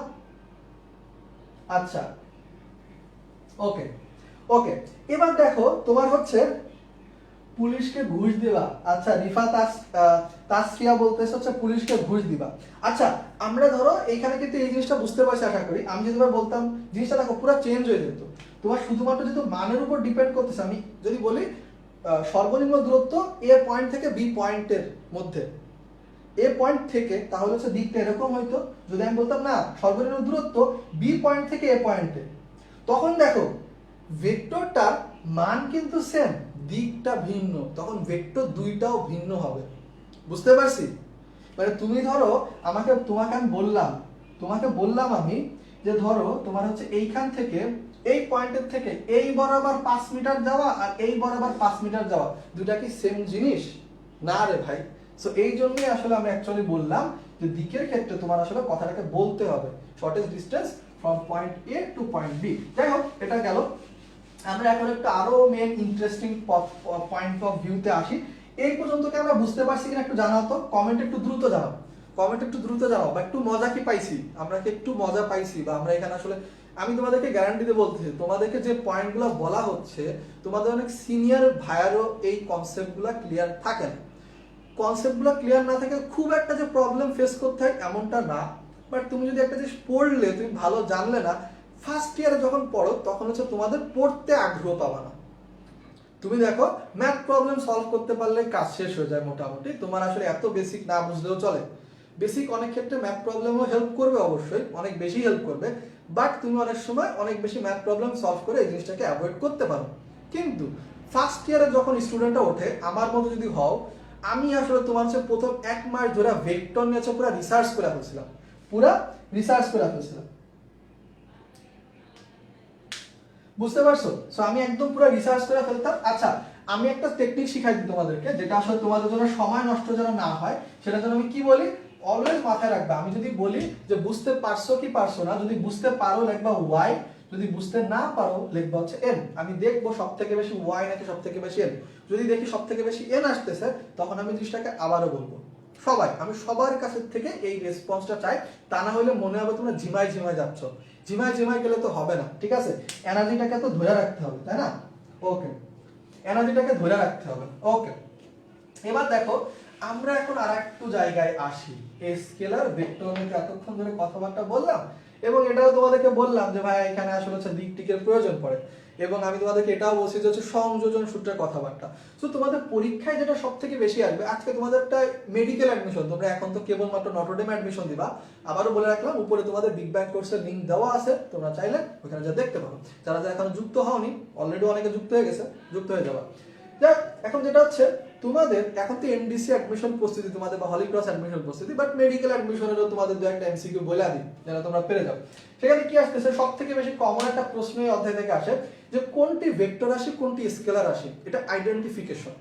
আচ্ছা, ওকে, এবার দেখো তোমার হচ্ছে পুলিশকে ঘুষ দিবা। আচ্ছা, রিফা তাসফিয়া বলতেছে হচ্ছে পুলিশকে ঘুষ দিবা। আচ্ছা, আমরা ধরো এখানে কিন্তু এই জিনিসটা বুঝতে পারছি আশা করি। আমি যদি বলতাম জিনিসটা দেখো পুরো চেঞ্জ হয়ে যেত, তোমার শুধুমাত্র যেহেতু মানের উপর ডিপেন্ড করতেছে। আমি যদি বলি সর্বনিম্ন দূরত্ব এ পয়েন্ট থেকে বি পয়েন্টের মধ্যে, এ পয়েন্ট থেকে, তাহলে হচ্ছে দিকটা এরকম হইতো। যদি আমি বলতাম না সর্বনিম্ন দূরত্ব বি পয়েন্ট থেকে এ পয়েন্টে, তখন দেখো ভেক্টরটার মান কিন্তু সেম, দিকটা ভিন্ন, তখন ভেক্টর দুইটাও ভিন্ন হবে। বুঝতে পারছি? মানে তুমি ধরো তোমাকে আমি বললাম আমি যে ধরো তোমার হচ্ছে এইখান থেকে এই পয়েন্টের থেকে এই বরাবর 5 মিটার যাওয়া আর এই বরাবর 5 মিটার যাওয়া, দুটা কি সেম জিনিস? না রে ভাই। সো এই জন্যই আসলে আমি অ্যাকচুয়ালি বললাম যে দিকের ক্ষেত্রে তোমার আসলে কথাটাকে বলতে হবে, shortest distance from point A to point B. যাই হোক, এটা গেল। আমরা এখন একটু আরো মেন ইন্টারেস্টিং পয়েন্ট অফ ভিউতে আসি। এই পর্যন্ত কি আমরা বুঝতে পারছি কিনা একটু জানাও তো, কমেন্ট একটু দ্রুত জানাও। বা একটু মজা কি পাইছি আমরা, কি একটু মজা পাইছি, বা আমরা এখানে আসলে, আমি তোমাদেরকে গ্যারান্টি দিয়ে বলতেছি তোমাদেরকে যে পয়েন্টগুলো বলা হচ্ছে, তোমাদের অনেক সিনিয়র ভাইয়ারও এই কনসেপ্টগুলো ক্লিয়ার থাকে না। কনসেপ্টগুলো ক্লিয়ার না থাকে খুব একটা যে প্রবলেম ফেস করতে হয় এমনটা না। বাট তুমি যদি একটা জিনিস পড়লে, তুমি ভালো জানলে না, ফার্স্ট ইয়ারে যখন পড়ো তখন হচ্ছে তোমাদের পড়তে আগ্রহ পাবা না। তুমি দেখো ম্যাথ প্রবলেম সলভ করতে পারলে কাজ শেষ হয়ে যায় মোটামুটি, তোমার আসলে এত বেসিক না বুঝলেও চলে। বেসিক অনেক ক্ষেত্রে ম্যাথ প্রবলেমও হেল্প করবে, অবশ্যই অনেক বেশি হেল্প করবে। বাট তুমি অনেক সময় অনেক বেশি ম্যাথ প্রবলেম সলভ করে এই জিনিসটাকে অ্যাভয়েড করতে পারো। কিন্তু ফার্স্ট ইয়ারে যখন স্টুডেন্টরা ওঠে, আমার মতো যদি হও, আমি আসলে তোমার হচ্ছে প্রথম 1 মাস ধরে ভেক্টর নিয়ে পুরো রিসার্চ করে ফেলছিলাম, বুঝতে পারছো? সো আমি একদম পুরো রিসার্চ করে ফেলতাম। আচ্ছা, আমি একটা টেকনিক শিখাই দিই তোমাদেরকে, যেটা আসলে তোমাদের জন্য সময় নষ্ট যেন না হয়, সেটা জন্য আমি কি বলি, অলওয়েজ মাথায় রাখবে। আমি যদি বলি যে বুঝতে পারছো কি পারছো না, যদি বুঝতে পারো লিখবা ওয়াই, যদি বুঝতে না পারো লিখবা হচ্ছে এন। আমি দেখবো সব থেকে বেশি ওয়াই নাকি সব থেকে বেশি এন। যদি দেখি সব থেকে বেশি এন আসতেছে, তখন আমি জিনিসটাকে আবারও বলবো। আমি সবার কাছ থেকে এই রেসপন্সটা চাই, তা না হলে মনে হবে তোমরা ঝিমায় যাচ্ছ। ঝিমায় গেলে তো হবে না, ঠিক আছে? এনার্জিটাকে তো ধরে রাখতে হবে, তাই না? ওকে, এনার্জিটাকে ধরে রাখতে হবে। ওকে, এবার দেখো আমরা এখন আরেকটু জায়গায় আসি। এই স্কেলার ভেক্টর নিয়ে এতক্ষণ ধরে কথাবার্তা বললাম এবং এটাও তোমাদেরকে বললাম যে ভাই এখানে আসলে হচ্ছে দিক টিকের প্রয়োজন পড়ে, এবং আমি তোমাদেরকে এটাও বলছি যে হচ্ছে সংযোজন সূত্রের কথাবার্তা। সো তোমাদের পরীক্ষায় যেটা সবথেকে বেশি আসবে, আজকে তোমাদের একটা মেডিকেল অ্যাডমিশন, তোমরা এখন তো কেবলমাত্র নটরডেমে অ্যাডমিশন দিবা। আবারও বলে রাখলাম, উপরে তোমাদের বিগ ব্যাং কোর্সের লিংক দেওয়া আছে, তোমরা চাইলে ওখানে যা দেখতে পারো। যারা যারা এখনো যুক্ত হওনি, অলরেডি অনেকে যুক্ত হয়ে গেছে, যুক্ত হয়ে যাবা। যাক, এখন যেটা হচ্ছে তোমাদের এখন তো এমডিসি অ্যাডমিশন প্রস্তুতি তোমাদের, বা হলি ক্রস অ্যাডমিশন প্রস্তুতি, বাট মেডিকেল অ্যাডমিশনেরও তোমাদের দু একটা এমসিকিউ বলে দিই যেটা তোমরা পেরে যাও। সেখানে কি আসতেছে, সবথেকে বেশি কমন একটা প্রশ্ন এই অধ্যায় থেকে আসে যে কোনটি ভেক্টর রাশি কোনটি স্কেলার রাশি, এটা আইডেন্টিফিকেশন।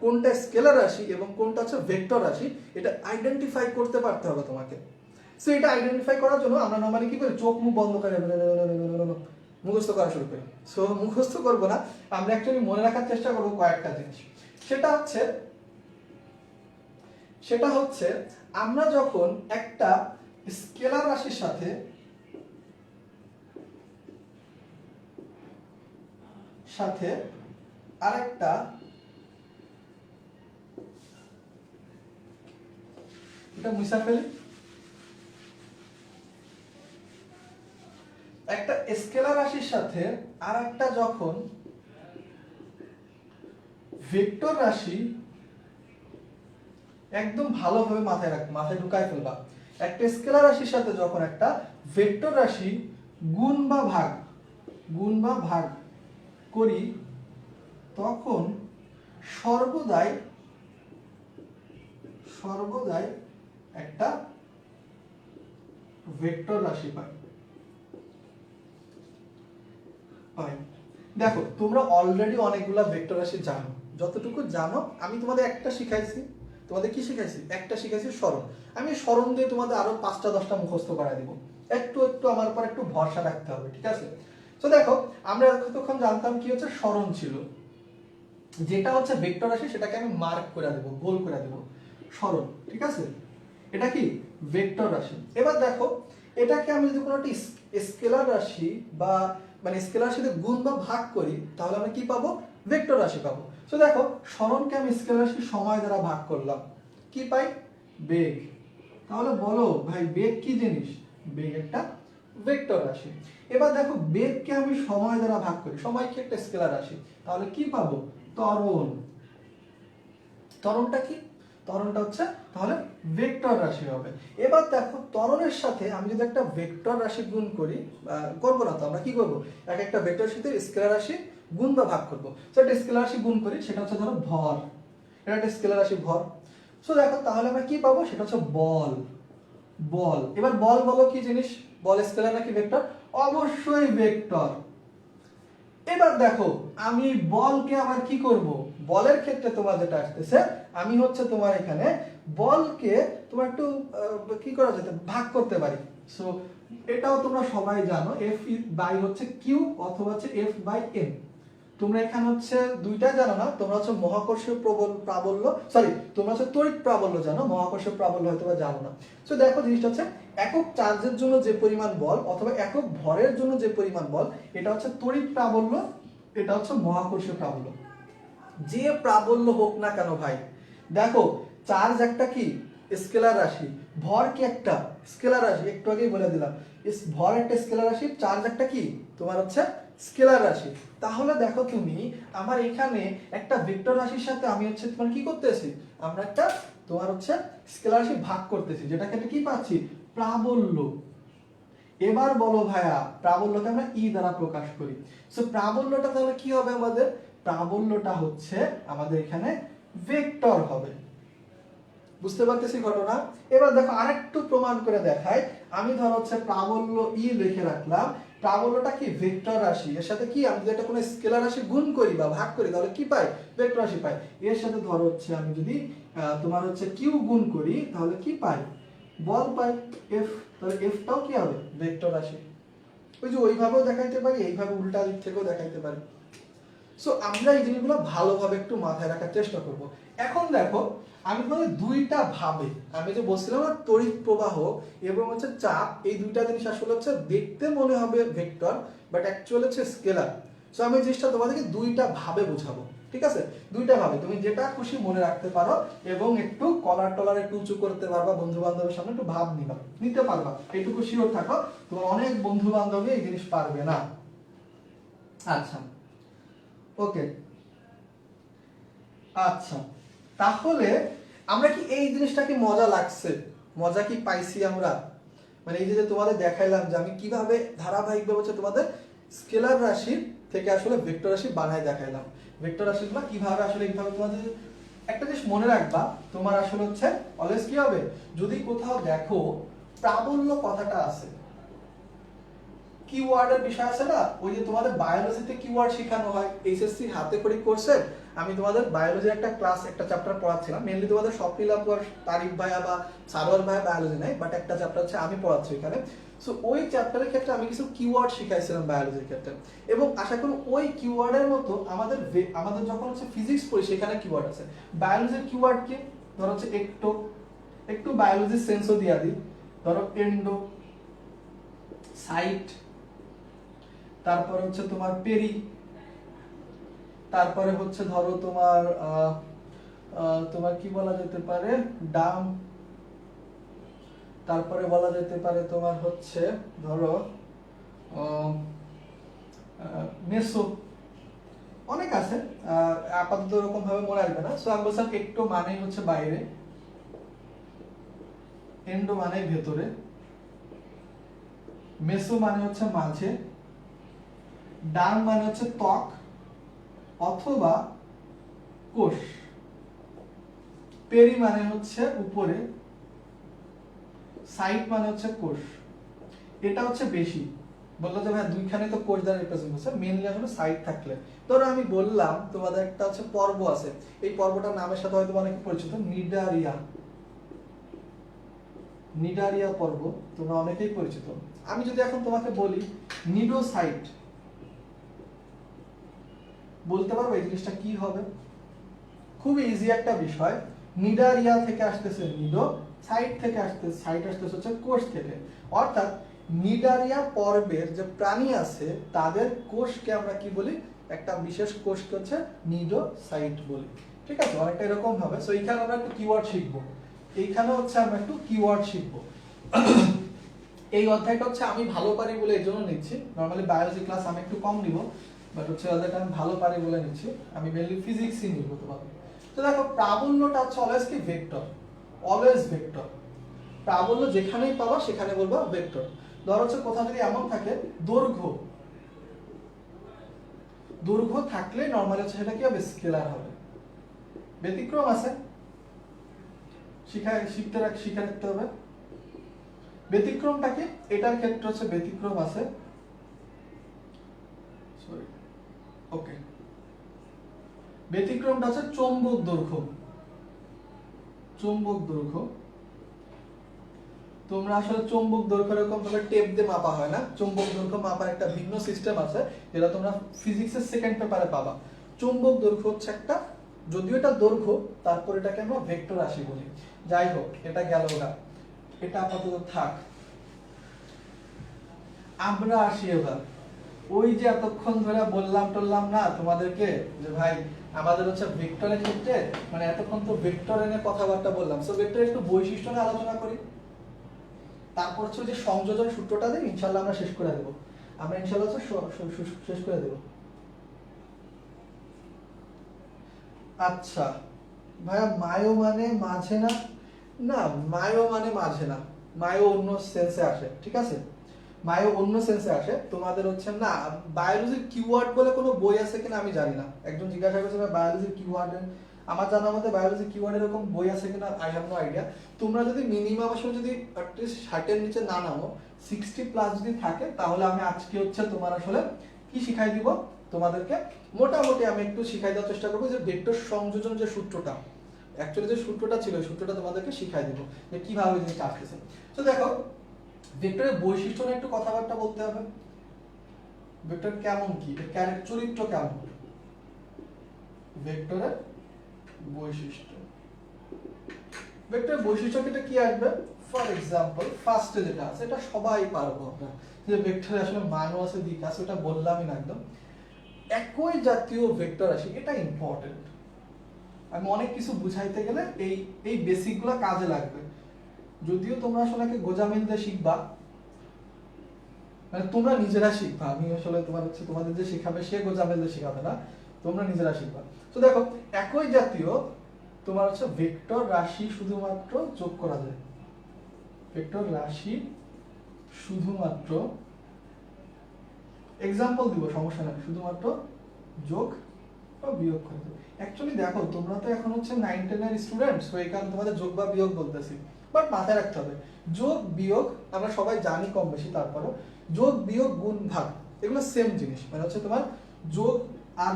কোনটা স্কেলার রাশি এবং কোনটা হচ্ছে ভেক্টর রাশি, এটা আইডেন্টিফাই করতে পারতে হবে তোমাকে। সো এটা আইডেন্টিফাই করার জন্য আমরা নরমালি কি করি, চোখ মুখ বন্ধ করে মুখস্থ করা শুরু করি। সো মুখস্থ করবো না, আমরা অ্যাকচুয়ালি মনে রাখার চেষ্টা করবো কয়েকটা জিনিস। সেটা হচ্ছে আমরা যখন একটা স্কেলার রাশির সাথে আরেকটা এটা মুছা ফেলি, একটা স্কেলার রাশির সাথে আরেকটা যখন ভেক্টর রাশি, একদম ভালোভাবে মাথায় ঢুকায় ফেলবা, একটা স্কেলার রাশির সাথে যখন একটা ভেক্টর রাশি গুণ বা ভাগ করি, তখন সর্বদাই একটা ভেক্টর রাশি পাই। দেখো, তোমরা অলরেডি অনেকগুলা ভেক্টর রাশি জানো, যতটুকু জানো আমি তোমাদের একটা শিখাইছি। তোমাদের কি শিখাইছি? একটা শিখাইছি সরণ। আমি সরণ দিয়ে তোমাদের আরো 5টা 10টা মুখস্থ করায় দিব। একটু আমার উপর একটু ভরসা রাখতে হবে, ঠিক আছে? তো দেখো, আমরা এতক্ষণ জানতাম কি হচ্ছে সরণ ছিল, যেটা হচ্ছে ভেক্টর রাশি সেটাকে আমি মার্ক করে দেব, গোল করে দেব, সরণ, ঠিক আছে? এটা কি ভেক্টর রাশি। এবার দেখো, এটাকে আমি যদি কোনো একটা স্কেলার রাশি বা মানে স্কেলার রাশিতে গুণ বা ভাগ করি, তাহলে আমরা কি পাবো? ভেক্টর রাশি পাবো। তো দেখো, সরণকে আমি স্কেলার রাশি সময় দ্বারা ভাগ করলাম, কি পাই? বেগ। তাহলে বলো ভাই, বেগ কি জিনিস? বেগ একটা ভেক্টর রাশি। এবার দেখো, বেগকে আমি সময় দ্বারা ভাগ করি, সময় কি একটা স্কেলার রাশি, তাহলে কি পাবো? ত্বরণ। ত্বরণটা কি? ত্বরণটা হচ্ছে তাহলে ভেক্টর রাশি হবে। এবার দেখো, ত্বরণের সাথে আমি যদি একটা ভেক্টর রাশি গুণ করি, করবো না তো, আমরা কি করবো, একটা ভেক্টর রাশিতে স্কেলার রাশি গুণ বা ভাগ করবো। তো একটা স্কেলার রাশি গুণ করি, সেটা হচ্ছে ধরো ভর, এটা একটা স্কেলার রাশি ভর। সো দেখো, তাহলে আমরা কি পাবো? সেটা হচ্ছে বল। এবার বলো কি জিনিস? বল স্কেলার নাকি ভেক্টর? অবশ্যই ভেক্টর। এবার দেখো, আমি বলকে আবার কি করব? বলের ক্ষেত্রে তোমার যেটা আসতেছে, আমি হচ্ছে তোমার এখানে বলকে তোমার একটু কি করা যেতে, ভাগ করতে পারি। সো এটাও তোমরা সবাই জানো, এফ বাই হচ্ছে কিউ অথবা হচ্ছে এফ বাই এম। তোমরা এখানে হচ্ছে দুইটা জানো না, তোমরা হচ্ছে মহাকর্ষীয় প্রাবল্য, সরি, তোমরা হচ্ছে তড়িৎ প্রাবল্য জানো, মহাকর্ষীয় প্রাবল্য হয়তো বা জানো না। সো দেখো, জিনিসটা হচ্ছে একক চার্জের জন্য যে পরিমাণ বল অথবা একক ভরের জন্য যে পরিমাণ বল, এটা হচ্ছে তড়িৎ প্রাবল্য, এটা হচ্ছে মহাকর্ষীয় প্রাবল্য। যে প্রাবল্য হোক না কেন ভাই, দেখো, চার্জ একটা কি স্কেলার রাশি, ভর কি একটা স্কেলার রাশি, একটু আগেই বলে দিলাম, ভর একটা স্কেলার রাশি, চার্জ একটা কি তোমার হচ্ছে স্কেলার রাশি। তাহলে দেখো তুমি, আমার এখানে একটা ভেক্টর রাশির সাথে আমি হচ্ছে তোমার কি করতেছি, আমরা একটা তোমার হচ্ছে স্কেলার রাশি ভাগ করতেছি, যেটাকে কি পাচ্ছি? প্রাবল্য। এবার বলো ভাইয়া, প্রাবল্যকে আমরা ই দ্বারা প্রকাশ করি। সো প্রাবল্যটা তাহলে কি হবে আমাদের? প্রাবল্যটা হচ্ছে আমাদের এখানে ভেক্টর হবে। বুঝতে পারতেছি ঘটনা? এবার দেখো, আরেকটু প্রমাণ করে দেখাই। আমি ধর হচ্ছে প্রাবল্য ই লিখে রাখলাম, প্রাবল্যটা কি ভেক্টর রাশি, এর সাথে কি আমি যদি একটা কোনো স্কেলার রাশি গুণ করি বা ভাগ করি, তাহলে কি পাই? ভেক্টর রাশি পাই। এর সাথে ধর হচ্ছে আমি যদি তোমার হচ্ছে কিউ গুণ করি, তাহলে কি পাই? বল পাই, এফ। তাহলে এফটাও কি হবে? ভেক্টর রাশি। ওই যে ওইভাবেও দেখাইতে পারি, এইভাবে উল্টা দিক থেকেও দেখাইতে পারি। সো আমরা এই জিনিসগুলো ভালোভাবে একটু মাথায় রাখার চেষ্টা করব। এখন দেখো, আমি তোমাদের দুইটা ভাবে, আমি যে বলছিলাম না, তড়িৎ প্রবাহ এবং হচ্ছে চাপ, এই দুইটা জিনিস আসলে হচ্ছে দেখতে মনে হবে ভেক্টর, বাট অ্যাকচুয়ালি হচ্ছে স্কেলার। সো আমি জিনিসটা তোমাদেরকে দুইটা ভাবে বোঝাবো। ঠিক আছে, দুইটা ভাবে তুমি যেটা খুশি মনে রাখতে পারো, এবং একটু কলার টলার একটু উঁচু করতে পারবা, বন্ধু বান্ধবের সামনে একটু ভাব নিতে পারবা, এইটুকু শিওর থাকো। তোমার অনেক বন্ধু বান্ধবী এই জিনিস পারবে না। আচ্ছা ওকে, আচ্ছা তাহলে আমরা কি এই জিনিসটা কি মজা লাগছে, মজা কি পাইছি আমরা? মানে এই যে তোমাদের দেখাইলাম যে আমি কিভাবে ধারাবাহিকভাবে হচ্ছে তোমাদের স্কেলার রাশি থেকে আসলে ভেক্টর রাশি বানায় দেখাইলাম। ভেক্টর রাশিগুলো কিভাবে আসলে এইভাবে তোমাদের একটা জিনিস মনে রাখবা, তোমার আসলে হচ্ছে অলওয়েজ কি হবে, যদি কোথাও দেখো প্রাবল্য কথাটা আছে, কিওয়ার্ডের বিষয় আছে না, ওই যে তোমাদের বায়োলজিতে কিওয়ার্ড শেখানো হয় এইচএসসি হাতে খড়ি কোর্সে, আমি তোমাদের বায়োলজির একটা ক্লাস একটা চ্যাপ্টার পড়াচ্ছিলাম, মেইনলি তোমাদের স্বপ্নিল আপু আর তারিক ভাইয়া বা সারোয়ার ভাইয়া বায়োলজি নাই, বাট একটা চ্যাপ্টার হচ্ছে আমি পড়াচ্ছি এখানে। সো ওই চ্যাপ্টারের ক্ষেত্রে আমি কিছু কিওয়ার্ড শিখাইছিলাম বায়োলজির ক্ষেত্রে, এবং আশা করি ওই কিওয়ার্ডের মতো আমাদের যখন হচ্ছে ফিজিক্স পড়ি সেখানে কিওয়ার্ড আছে। বায়োলজির কিওয়ার্ড কি, ধরো হচ্ছে একটু বায়োলজির সেন্সও দিয়া দিই, ধরো এন্ডো, সাইট, তারপরে হচ্ছে তোমার পেরি, তারপরে হচ্ছে ধরো তোমার তোমার কি বলা যেতে পারে ডাম, তারপরে বলা যেতে পারে তোমার হচ্ছে ধরো মেসো, অনেক আছে, আপাতত এরকম ভাবে মনে আসবে না। সো আমি বলছিলাম একটো মানে হচ্ছে বাইরে, এন্ডো মানে ভেতরে, মেসো মানে হচ্ছে মাঝে, ডার্ম মানে হচ্ছে ত্বক অথবা কোষ, পেরি মানে হচ্ছে উপরে, সাইট মানে হচ্ছে কোষ। এটা হচ্ছে বেশি, বললো যে ভাই দুইখানে তো কোষ দ্বারা রিপ্রেজেন্ট হচ্ছে, মেইনলি আসলে সাইট থাকলে। ধরো আমি বললাম তোমাদের একটা হচ্ছে পর্ব আছে, এই পর্বটার নামের সাথে হয়তো অনেকে পরিচিত, নিডারিয়া, নিডারিয়া পর্ব তোমরা অনেকেই পরিচিত। আমি যদি এখন তোমাকে বলি নিডোসাইট, বলতে পারবো এই জিনিসটা কি হবে? খুব ইজি একটা বিষয়, নিডারিয়া থেকে আসতেছে নিডো, সাইট থেকে সাইট আসতেছে হচ্ছে কোষ থেকে, অর্থাৎ নিডারিয়া পর্বের যে প্রাণী আছে তাদের কোষকে আমরা কি বলি, একটা বিশেষ কোষকে হচ্ছে নিডোসাইট বলি। ঠিক আছে, অনেকটা এরকম হবে। সো এইখানে আমরা একটু কিওয়ার্ড শিখবো, এইখানে হচ্ছে আমরা একটু কিওয়ার্ড শিখবো। এই অধ্যায়টা হচ্ছে আমি ভালো পারি বলে এই জন্য নিচ্ছি, নর্মালি বায়োলজি ক্লাস আমি একটু কম নিব, বাট হচ্ছে অধ্যায়টা আমি ভালো পারি বলে নিচ্ছি, আমি মেইনলি ফিজিক্সই নিব তোমাকে। তো দেখো প্রাবল্যটা হচ্ছে অলওয়েজ কি ভেক্টর, অলওয়েজ ভেক্টর, প্রাবল্য যেখানেই পাবা সেখানে বলবা ভেক্টর। ধর হচ্ছে কোথাও যদি এমন থাকে দৈর্ঘ্য, দৈর্ঘ্য থাকলে নরমালি হচ্ছে সেটা কি হবে, স্কেলার হবে। ব্যতিক্রম আছে, শিখতে রাখতে হবে। ব্যতিক্রমটা কি, এটার ক্ষেত্রে হচ্ছে ব্যতিক্রম আছে, সরি ওকে, ব্যতিক্রমটা হচ্ছে চৌম্বক দৈর্ঘ্য। চৌম্বক দৈর্ঘ্য তোমরা আসলে চৌম্বক দৈর্ঘ্য এরকম ভাবে টেপ দিয়ে মাপা হয় না, চৌম্বক দৈর্ঘ্য মাপার একটা ভিন্ন সিস্টেম আছে যেটা তোমরা ফিজিক্সের সেকেন্ড পেপারে পাবা। চৌম্বক দৈর্ঘ্য হচ্ছে একটা, যদিও এটা দৈর্ঘ্য তারপর এটাকে আমরা ভেক্টর রাশি বলি। যাই হোক এটা গেল না, এটা আপাতত থাক। আমরা আসি এবার ওই যে এতক্ষণ ধরে বললাম না তোমাদেরকে যে ভাই আমাদের হচ্ছে ভেক্টরের ক্ষেত্রে, মানে এতক্ষণ তো ভেক্টর এনে কথাবার্তা বললাম, সো ভেক্টরের একটু বৈশিষ্ট্য নিয়ে আলোচনা করি, তারপর হচ্ছে যে সংযোজন সূত্রটা দিই, ইনশাআল্লাহ আমরা শেষ করে দেব, আমরা ইনশাআল্লাহ শেষ করে দেব। আচ্ছা ভাইয়া মায়ো মানে মাঝে না, না মায়ো মানে মাঝে না, মায়ো অন্য সেন্সে আসে, ঠিক আছে, মায়ো অন্য সেন্সে আসে। তোমাদের হচ্ছে না বায়োলজির কিওয়ার্ড বলে কোনো বই আছে কিনা আমি জানি না, একজন জিজ্ঞাসা করেছে বায়োলজির কিওয়ার্ড, আমার জানা মতে বায়োলজি কিওয়ার্ড এরকম বই আছে কিনা আই হ্যাভ নো আইডিয়া। তোমরা যদি মিনিমাম আসলে যদি অ্যাটলিস্ট 60 এর নিচে না নামো, 60 প্লাস যদি থাকে তাহলে আমি আজকে হচ্ছে তোমার আসলে কি শিখাই দিব তোমাদেরকে, মোটামুটি আমি একটু শিখাই দেওয়ার চেষ্টা করবো যে ভেক্টর সংযোজন যে সূত্রটা, অ্যাকচুয়ালি যে সূত্রটা ছিল ওই সূত্রটা তোমাদেরকে শিখাই দিব যে কিভাবে জিনিসটা আসতেছে। তো দেখো ভেক্টরের বৈশিষ্ট্য নিয়ে একটু কথাবার্তা বলতে হবে, ভেক্টর কেমন কি, চরিত্র কেমন, ভেক্টরের বৈশিষ্ট্য, ভেক্টরের বৈশিষ্ট্য ক্ষেত্রে কি আসবে, ফর এক্সাম্পল ফার্স্টে যেটা আছে এটা সবাই পারবো আমরা, যে ভেক্টরে আসলে মানও আছে দিক আছে, ওটা বললামই না একদম। একই জাতীয় ভেক্টর রাশি, এটা ইম্পর্টেন্ট। আমি অনেক কিছু বুঝাইতে গেলে এই বেসিকগুলো কাজে লাগবে। যদিও তোমরা আসলে গোজামিল দিয়ে শিখবা, মানে তোমরা নিজেরা শিখবা, আমি আসলে তোমাদের যে শিখাবে সে গোজামিল দিয়ে শিখাবে না, তোমরা নিজেরা শিখবা। তো দেখো, একই জাতীয় তোমার ভেক্টর রাশি শুধুমাত্র যোগ করা যায়, ভেক্টর রাশি শুধুমাত্র, এক্সাম্পল দিব সমস্যা নেই, শুধুমাত্র যোগ বা বিয়োগ করে দেবো। অ্যাকচুয়ালি দেখো, তোমরা তো এখন 9, 10 এর স্টুডেন্ট, সো এই কারণে তোমাদের যোগ বা বিয়োগ বলতেছি, বাট মাথায় রাখতে হবে যোগ বিয়োগ আমরা সবাই জানি কম বেশি, তারপরও যোগ বিয়োগ গুণ ভাগ এগুলো সেম জিনিস, মানে তোমার যোগ আর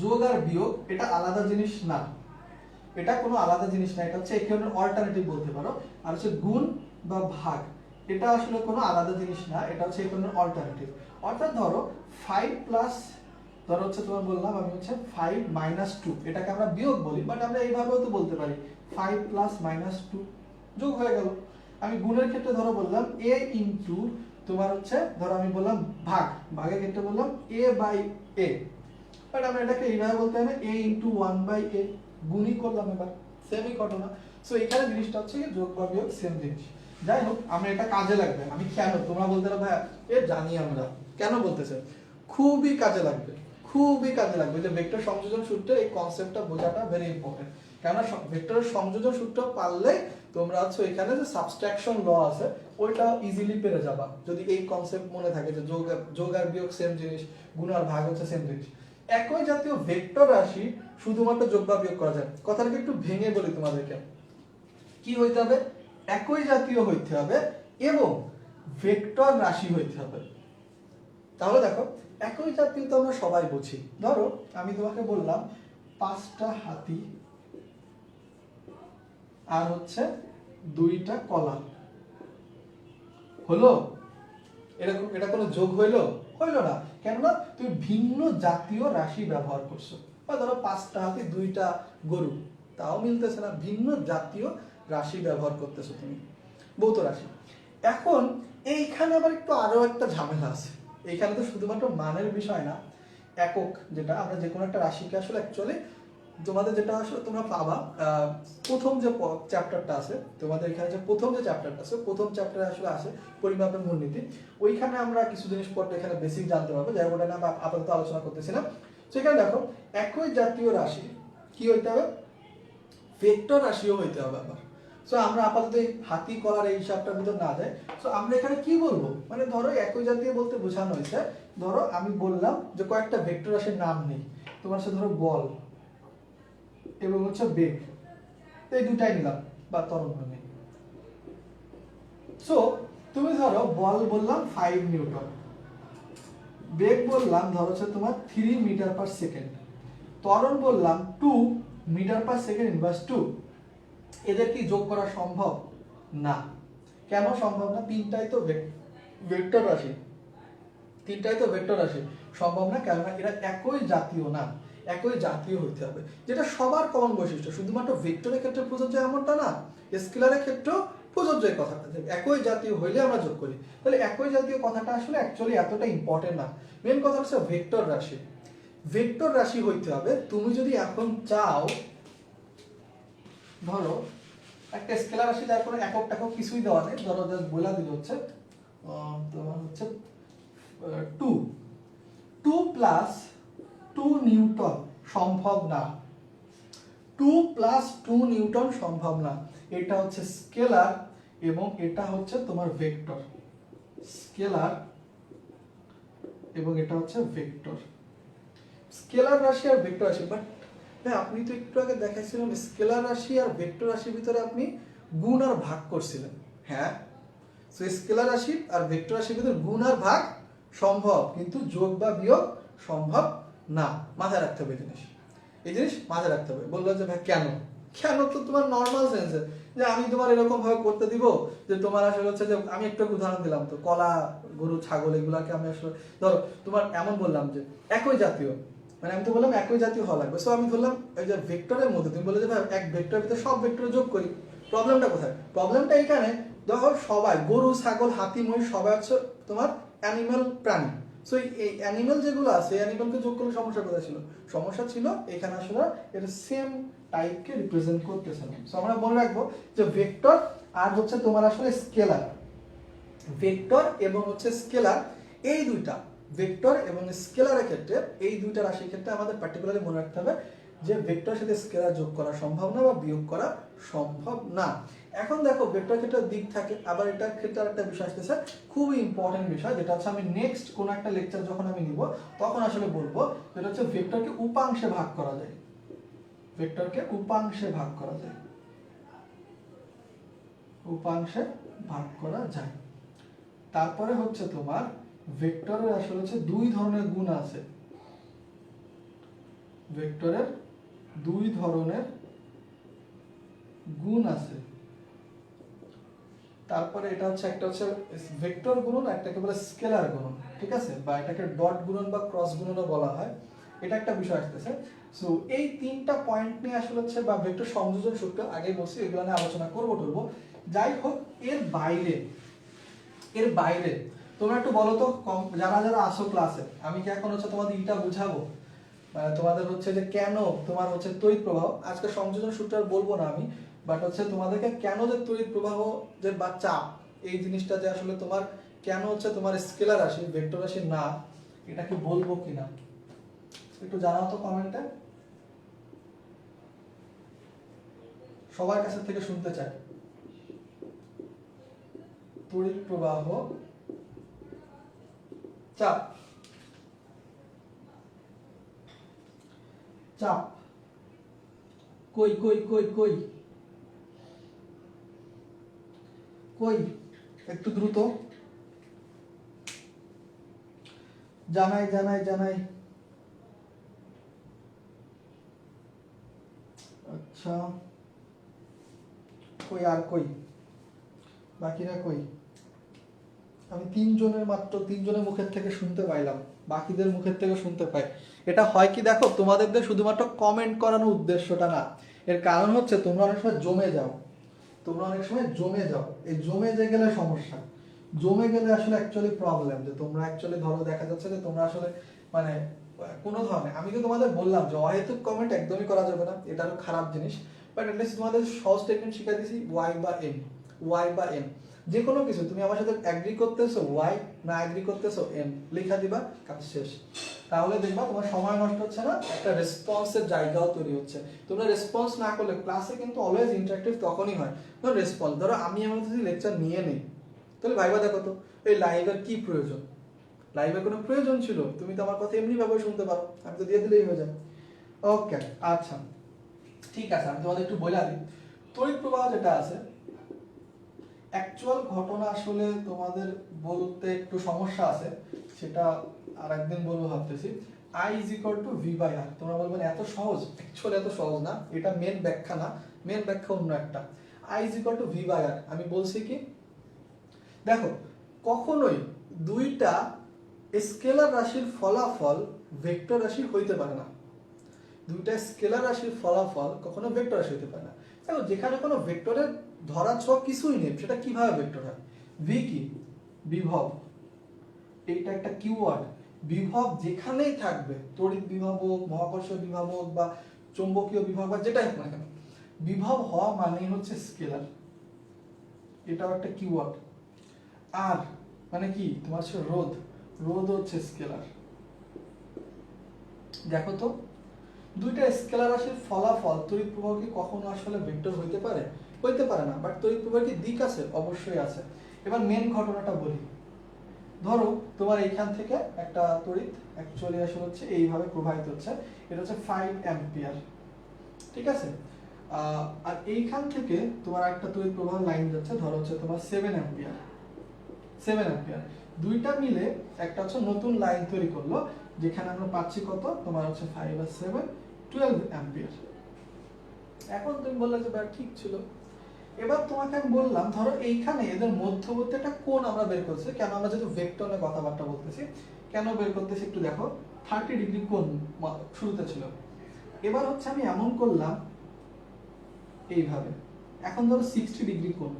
যোগ আর বিয়োগ এটা আলাদা জিনিস না, এটা কোনো আলাদা জিনিস না, এটা এই ধরনের অল্টারনেটিভ বলতে পারো। আর গুণ বা ভাগ এটা আসলে কোনো আলাদা জিনিস না, এটা এই ধরনের অল্টারনেটিভ। অর্থাৎ ধরো 5 প্লাস, ধরো তোমার বললাম আমি 5 মাইনাস 2, এটাকে আমরা বিয়োগ বলি, বাট আমরা এইভাবেও তো বলতে পারি 5 প্লাস মাইনাস 2 যোগ হয়ে গেল। আমি গুণের ক্ষেত্রে ধরো বললাম a ইনটু তোমার ধরো আমি বললাম ভাগ, ভাগের ক্ষেত্রে বললাম a বাই a, বাট আমরা এটাকে এইভাবে বলতে হবে a ইনটু 1 বাই a, গুণই করলাম, এবার সেমই ঘটনা। সো এখানে জিনিসটা কি যোগ বা বিয়োগ সেম জিনিস। যাই হোক, আমরা এটা কাজে লাগবে। আমি কেন, তোমরা বলতে পারো ভাই এ জানি আমরা, কেন বলতেছে, খুবই কাজে লাগবে, খুবই কাজে লাগবে। যে ভেক্টর সংযোজন সূত্রের এই কনসেপ্টটা বোঝাটা ভেরি ইম্পর্টেন্ট, কেননা ভেক্টরের সংযোজন সূত্র পারলে তোমরা এখানে যে সাবট্রাকশন ল আছে ওইটা ইজিলি পেরে যাবা, যদি এই কনসেপ্ট মনে থাকে যে যোগ আর বিয়োগ সেম জিনিস, গুণ আর ভাগ সেম জিনিস। একই জাতীয় ভেক্টর রাশি শুধুমাত্র যোগ বা বিয়োগ করা যায়। কথাটাকে একটু ভেঙে বলি তোমাদেরকে, কি হইতে হবে, একই জাতীয় হইতে হবে এবং ভেক্টর রাশি হইতে হবে। তাহলে দেখো, একই জাতীয় তো আমরা সবাই বুঝি। ধরো আমি তোমাকে বললাম 5টা হাতি আর 2টা কলা, হলো? এরকম এটা কোনো যোগ হইলো না, কেননা তুমি ভিন্ন জাতীয় রাশি ব্যবহার করছো। বা ধরো 5টা হাতি 2টা গরু, তাও মিলতেছে না, ভিন্ন জাতীয় রাশি ব্যবহার করতেছো তুমি, ভৌত রাশি। এখন এইখানে আবার একটু আরো একটা ঝামেলা আছে। এইখানে তো শুধুমাত্র মানের বিষয় না, একক, যেটা আমরা যে কোনো একটা রাশিকে আসলে অ্যাকচুয়ালি তোমাদের যেটা আসলে তোমরা পাবা প্রথম যে চ্যাপ্টারটা আছে তোমাদের এখানে, যে প্রথম যে চ্যাপ্টারটা আছে, প্রথম চ্যাপ্টারে আসলে আছে পরিমাপের মূলনীতি। ওইখানে আমরা কিছু জিনিসপত্র এখানে বেসিক জানতে পারবো, যাই ওটা না আপাতত আলোচনা করতেছিলাম। সেখানে দেখো, একই জাতীয় রাশি কি হইতে হবে, ভেক্টর রাশিও হইতে হবে আবার। সো আমরা আপাতত এই হাতি কলার এই হিসাবটার ভিতর না যাই। সো আমরা এখানে কি বলবো, মানে ধরো একই জাতীয় বলতে বোঝানো হয়েছে, ধরো আমি বললাম যে কয়েকটা ভেক্টর রাশির নাম নেই, তোমার সাথে ধরো বল এবং বেগ, এই দুটাই নিলাম, বা তরঙ্গ নেই। সো তুমি ধরো বল বললাম 5 নিউটন, বেগ বললাম ধরো তোমার 3 মিটার পার সেকেন্ড, ত্বরণ বললাম 2 মিটার পার সেকেন্ড ইনভার্স 2। এদের কি যোগ করা সম্ভব না? কেন সম্ভব না? তিনটাই তো ভেক্টর রাশি, সম্ভব না, কেননা এরা একই জাতীয় না, একই জাতীয় হইতে হবে, যেটা সবার কমন বৈশিষ্ট্য। শুধুমাত্র ভেক্টরের ক্ষেত্রে প্রযোজ্য এমনটা না, স্কেলারের ক্ষেত্রেও প্রযোজ্য এই কথাটা, একই জাতীয় হইলে আমরা যোগ করি। তাহলে একই জাতীয় কথাটা আসলে অ্যাকচুয়ালি এতটা ইম্পর্টেন্ট না। মেন কথা হচ্ছে ভেক্টর রাশি, ভেক্টর রাশি হইতে হবে। তুমি যদি এখন চাও, ধরো একটা স্কেলার রাশি, যার কোনো একক টাকক কিছুই দেওয়া নেই, ধরো জাস্ট বলা দিল তোমার 2 প্লাস 2 নিউটন সম্ভব না, 2 প্লাস 2 নিউটন সম্ভব না। এটা স্কেলার এবং এটা তোমার ভেক্টর, স্কেলার এবং এটা ভেক্টর, স্কেলার রাশি আর ভেক্টর রাশি। বাট আপনি তো একটু আগে দেখাইছিলেন স্কেলার রাশি আর ভেক্টর রাশির ভিতরে আপনি গুণ আর ভাগ করছিলেন। হ্যাঁ, সো স্কেলার রাশি আর ভেক্টর রাশির ভিতরে গুণ আর ভাগ সম্ভব, কিন্তু যোগ বা বিয়োগ সম্ভব না। মাথায় রাখতে হবে এই জিনিস মাথায় রাখতে হবে। বললো যে ভাই কেন, তো তোমার নর্মাল সেন্সে যে আমি তোমার এরকম ভাবে করতে দিব যে তোমার আসলে যে আমি একটু উদাহরণ দিলাম, তো কলা, গরু, ছাগল এগুলাকে আমি আসলে ধরো তোমার এমন বললাম যে একই জাতীয়, মানে আমি তো বললাম একই জাতীয় হওয়া লাগবে। সো আমি ধরলাম এই যে ভেক্টরের মধ্যে, তুমি বলে যে ভাই এক ভেক্টরের ভিতরে সব ভেক্টর যোগ করি। প্রবলেমটা কোথায়? প্রবলেমটা এখানে, দেখো সবাই, গরু, ছাগল, হাতি, মহিষ সবাই তোমার অ্যানিমাল প্রাণী, সো এই অ্যানিমেল যেগুলো আছে অ্যানিমেলকে যোগ করলে সমস্যা কোথায় ছিল? সমস্যা ছিল এখানে আসলে এটা সেম টাইপকে রিপ্রেজেন্ট করতেছে না। সো আমরা মনে রাখবো যে ভেক্টর আর হচ্ছে তোমার আসলে স্কেলার, ভেক্টর এবং হচ্ছে স্কেলার, এই দুইটা ভেক্টর এবং স্কেলারের ক্ষেত্রে, এই দুইটা রাশির ক্ষেত্রে আমাদের পার্টিকুলারলি মনে রাখতে হবে যে ভেক্টরের সাথে স্কেলার যোগ করা সম্ভব না বা বিয়োগ করা সম্ভব না। এখন দেখো ভেক্টর ক্ষেত্রে দিক থাকে, আবার এটার ক্ষেত্রে একটা বিষয় আসতেছে খুবই ইম্পর্টেন্ট বিষয়, যেটা হচ্ছে আমি নেক্সট কোন একটা লেকচার যখন আমি নিব তখন আসলে বলবো, যেটা হচ্ছে ভেক্টরকে উপাংশে ভাগ করা যায়। ভেক্টরকে উপাংশে ভাগ করা যায়, উপাংশে ভাগ করা যায়। তারপরে হচ্ছে তোমার ভেক্টরের আসলে হচ্ছে দুই ধরনের গুণ আছে, ভেক্টরের দুই ধরনের গুণ আছে। তারপরে এটা হচ্ছে একটা হচ্ছে ভেক্টর গুণন, একটাকে বলে স্কেলার গুণন, ঠিক আছে, বা এটাকে ডট গুণন বা ক্রস গুণনও বলা হয়। এটা একটা বিষয় আসতেছে। সো এই তিনটা পয়েন্ট নিয়ে আসলে হচ্ছে বা ভেক্টর সংযোজন সূত্র আগে বলছি, এগুলো নিয়ে আলোচনা করবো। যাই হোক, এর বাইরে তোমরা একটু বলো তো, যারা যারা আসো ক্লাসে, আমি কি এখন হচ্ছে তোমাদের এটা বুঝাবো, তোমাদের হচ্ছে যে কেন তোমার হচ্ছে তড়িৎ প্রবাহ, আজকে সংযোজন সূত্র আর বলবো না আমি, বাট হচ্ছে তোমাদেরকে কেন যে তড়িৎ প্রবাহ যে বা চাপ, এই জিনিসটা যে আসলে তোমার কেন হচ্ছে তোমার স্কেলার রাশি ভেক্টর রাশি না, এটা কি বলবো কিনা একটু জানাও তো কমেন্টে, সবার কাছে থেকে শুনতে চাই। তড়িৎ প্রবাহ চাপ, চাপ কই কই কই কই কই একটু দ্রুত জানাই জানাই জানাই। আচ্ছা কই আর কই বাকিরা কই? আমি মাত্র তিনজনের মুখের থেকে শুনতে পাইলাম, বাকিদের মুখের থেকে শুনতে পাই। এটা হয় কি দেখো, তোমাদের শুধুমাত্র কমেন্ট করানোর উদ্দেশ্যটা না, এর কারণ হচ্ছে তোমরা অনেক সময় জমে যাও, এই জমে যে গেলে সমস্যা, জমে গেলে আসলে অ্যাকচুয়ালি প্রবলেম, যে তোমরা অ্যাকচুয়ালি ধরো দেখা যাচ্ছে যে তোমরা আসলে মানে কোনো ধরনের, আমি তো তোমাদের বললাম যে অহেতুক কমেন্ট একদমই করা যাবে না, এটা হলো খারাপ জিনিস, বাট অ্যাটলিস্ট তোমাদের সহজ স্টেটমেন্ট শিখিয়ে দিয়েছি, ওয়াই বা এম, যে কোনো কিছু তুমি আমার সাথে এগ্রি করতেছো ওয়াই, না এগ্রি করতেছো এম, লেখা দিবা, কাজ শেষ। তাহলে দেখবা তোমার সময় নষ্ট হচ্ছে না, একটা রেসপন্সের জায়গাও তৈরি হচ্ছে। তোমরা রেসপন্স না করলে ক্লাসে কিন্তু অলওয়েজ ইন্টারঅ্যাক্টিভ তখনই হয়, ধরো রেসপন্স, ধরো আমি আমার যদি লেকচার নিয়ে নেই, তাহলে ভাইবা দেখো তো এই লাইভের কি প্রয়োজন, লাইভের কোনো প্রয়োজন ছিল? তুমি তো আমার কথা এমনি ভাবে শুনতে পারো, আমি তো দিয়ে দিলেই হয়ে যায়। ওকে আচ্ছা ঠিক আছে, আমি তোমাদের একটু বলে দিই, তড়িৎ প্রবাহ যেটা আছে, অ্যাকচুয়াল ঘটনা আসলে তোমাদের বলতে একটু সমস্যা আছে, সেটা আর একদিন বলবো ভাবতেছি। I is equal to V by R, তোমরা বলবেন এত সহজ, অ্যাকচুয়ালি এত সহজ না, এটা মেন ব্যাখ্যা না, মেন ব্যাখ্যা অন্য একটা। I is equal to V by R, আমি বলছি কি দেখো, কখনোই দুইটা স্কেলার রাশির ফলাফল ভেক্টর রাশি হইতে পারে না, দুইটা স্কেলার রাশির ফলাফল কখনো ভেক্টর রাশি হতে পারে না। দেখো যেখানে কোনো ভেক্টরের ধরা ছোঁয়া কিছুই নেই, সেটা কিভাবে ভেক্টর হয়? ভি কি? বিভব, এইটা একটা কিওয়ার্ড, বিভব যেখানেই থাকবে, তড়িৎ বিভব হোক, মহাকর্ষীয় বিভব হোক বা চৌম্বকীয় বিভব বা যেটাই হোক না কেন, বিভব হওয়া মানেই হচ্ছে স্কেলার, এটাও একটা কিওয়ার্ড। আর মানে কি তোমার হচ্ছে রোধ, রোধ হচ্ছে স্কেলার। দেখো তো দুইটা স্কেলার রাশির ফলাফল তড়িৎ প্রবাহ কি কখনো আসলে ভেক্টর হইতে পারে? হইতে পারে না, বাট তড়িৎ প্রবাহের কি দিক আছে? অবশ্যই আছে। এবার মেন ঘটনাটা বলি, ধরো তোমার এইখান থেকে একটা তড়িৎ অ্যাকচুয়ালি আসলে হচ্ছে এইভাবে প্রবাহিত হচ্ছে, এটা হচ্ছে 5 অ্যাম্পিয়ার, ঠিক আছে, আর এইখান থেকে তোমার একটা তড়িৎ প্রবাহ লাইন যাচ্ছে, ধরো হচ্ছে তোমার 7 অ্যাম্পিয়ার, 7 অ্যাম্পিয়ার, দুইটা মিলে একটা হচ্ছে নতুন লাইন তৈরি করলো, যেখানে আমরা পাচ্ছি কত তোমার হচ্ছে 5 আর 7 12 অ্যাম্পিয়ার। এখন তুমি বললে যে ভাই ঠিক ছিল, এবার তোমাকে আমি বললাম ধরো এইখানে এদের মধ্যবর্তী একটা কোণ আমরা বের করছি, কেন আমরা যেহেতু ভেক্টরে কথাবার্তা বলতেছি, কেন বের করতেছি একটু দেখো, 30 ডিগ্রি কোণ শুরুতে ছিল, এবার হচ্ছে আমি এমন করলাম এইভাবে, এখন ধরো 60 ডিগ্রি কোণ,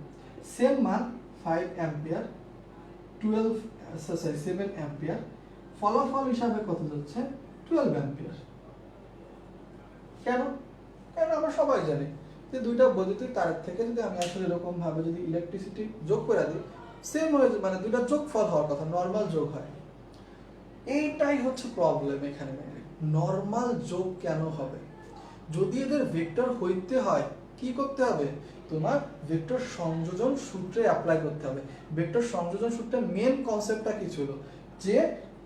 সেম মান 5 অ্যাম্পিয়ার 7 অ্যাম্পিয়ার ফলাফল হিসাবে কত যাচ্ছে 12 অ্যাম্পিয়ার। কেন? কারণ আমরা সবাই জানি যে দুইটা বৈদ্যুতিক তারের থেকে যদি আমি আসলে এরকম ভাবে যদি ইলেকট্রিসিটি যোগ করে দিই, সেম হয়ে মানে দুইটা যোগফল হওয়ার কথা, নরমাল যোগ হয়। এইটাই হচ্ছে প্রবলেম এখানে। নরমাল যোগ কেন হবে? যদি এদের ভেক্টর হইতে হয় কি করতে হবে? তোমার ভেক্টর সংযোজন সূত্রে অ্যাপ্লাই করতে হবে। ভেক্টর সংযোজন সূত্রের মেন কনসেপ্টটা কি ছিল? যে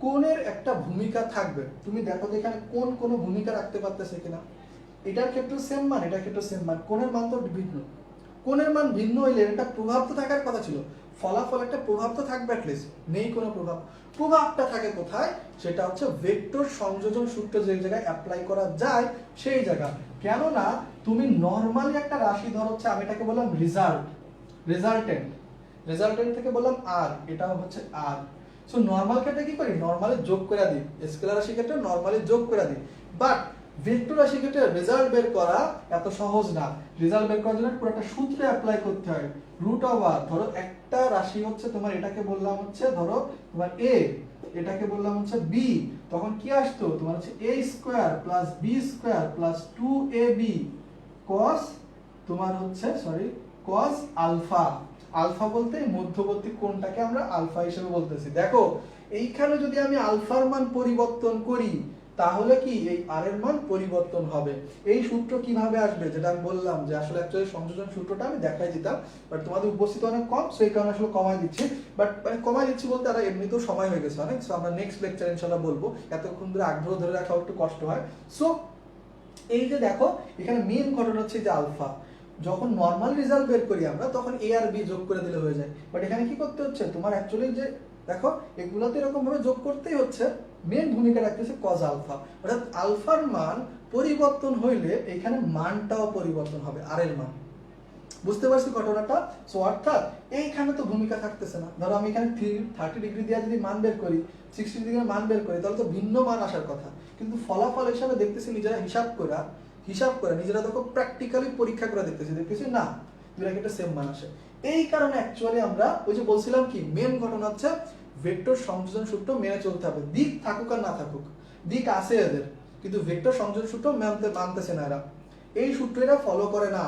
কোণের একটা ভূমিকা থাকবে। তুমি দেখো যে এখানে কোণ কোনো ভূমিকা রাখতে পারতেছে কিনা। এটার ক্ষেত্রে সেম মান, এটার ক্ষেত্রে সেম মান, কোণের মান তো ভিন্ন। কোণের মান ভিন্ন হইলে একটা প্রভাব তো থাকার কথা ছিল, ফলাফল একটা প্রভাব তো থাকবে অ্যাটলিস্ট, নেই কোনো প্রভাব। প্রভাবটা থাকে কোথায়? সেটা হচ্ছে ভেক্টর সংযোজন সূত্র যে জায়গায় অ্যাপ্লাই করা যায় সেই জায়গা। কেননা তুমি নরমালি একটা রাশি ধর হচ্ছে, আমি এটাকে বললাম রেজাল্টেন্ট, রেজাল্টেন্ট থেকে বললাম আর, এটাও হচ্ছে আর। সো নরমাল ক্ষেত্রে কি করি? নরমালি যোগ করে দিই, স্কেলার রাশি ক্ষেত্রে নরমালি যোগ করে দিই। বাট ভেক্টর রাশি ক্ষেত্রে রেজাল্ট বের করা এত সহজ না। রেজাল্ট বের করার জন্য পুরো একটা সূত্রে অ্যাপ্লাই করতে হয়। রুট ওভার, ধরো একটা রাশি হচ্ছে তোমার, এটাকে বললাম হচ্ছে ধরো তোমার এ, এটাকে বললাম হচ্ছে বি, তখন কি আসতো তোমার হচ্ছে a square plus b square plus 2ab cos তোমার হচ্ছে cos আলফা। আলফা বলতে মধ্যবর্তী কোণটাকে আমরা আলফা হিসেবে বলতেছি। দেখো এইখানে যদি আমি আলফার মান পরিবর্তন করি তাহলে কি এই আর এর মান পরিবর্তন হবে। এই সূত্র কিভাবে আসবে? যেটা আমি বললাম যে আসলে অ্যাকচুয়ালি সংযোজন সূত্রটা আমি দেখাই দিতাম, বাট তোমাদের উপস্থিত অনেক কম, সেই কারণে আসলে কমাই দিচ্ছি। বাট মানে কমাই দিচ্ছি বলতে আর এমনিতেও সময় হয়ে গেছে অনেক। সো আমরা নেক্সট লেকচারে ইনশাআল্লাহ বলবো, এতক্ষণ ধরে আগ্রহ ধরে রাখা একটু কষ্ট হয়। সো এই যে দেখো এখানে মেন ঘটনা হচ্ছে যে আলফা, যখন নরমাল রেজাল্ট বের করি আমরা তখন এ আর বি যোগ করে দিলে হয়ে যায়। বাট এখানে কি করতে হচ্ছে তোমার অ্যাকচুয়ালি যে দেখো এগুলোতে এরকম ভাবে যোগ করতেই হচ্ছে, মেন ভূমিকা রাখতেছে কজ আলফা। অর্থাৎ আলফার মান পরিবর্তন হইলে এখানে মানটাও পরিবর্তন হবে, আর এর মান। বুঝতে পারছি ঘটনাটা? সো অর্থাৎ এইখানে তো ভূমিকা থাকতেছে না। ধরো আমি এখানে 30 ডিগ্রি দিয়ে যদি মান বের করি, 60 ডিগ্রির মান বের করি, তাহলে তো ভিন্ন মান আসার কথা। কিন্তু ফলাফল হিসাবে দেখতেছি নিজেরা হিসাব করে নিজেরা দেখো প্র্যাকটিক্যালি পরীক্ষা করে দেখতেছি না, দুইটা একটা সেম মান আসে। এই কারণে অ্যাকচুয়ালি আমরা ওই যে বলছিলাম কি মেন ঘটনা হচ্ছে ভেক্টর সংযোজন সূত্র মেনে চলতে হবে, দিক থাকুক আর না থাকুক। দিক আছে এদের, কিন্তু ভেক্টর সংযোজন সূত্র মানতেছে না এরা, এই সূত্র এরা ফলো করে না।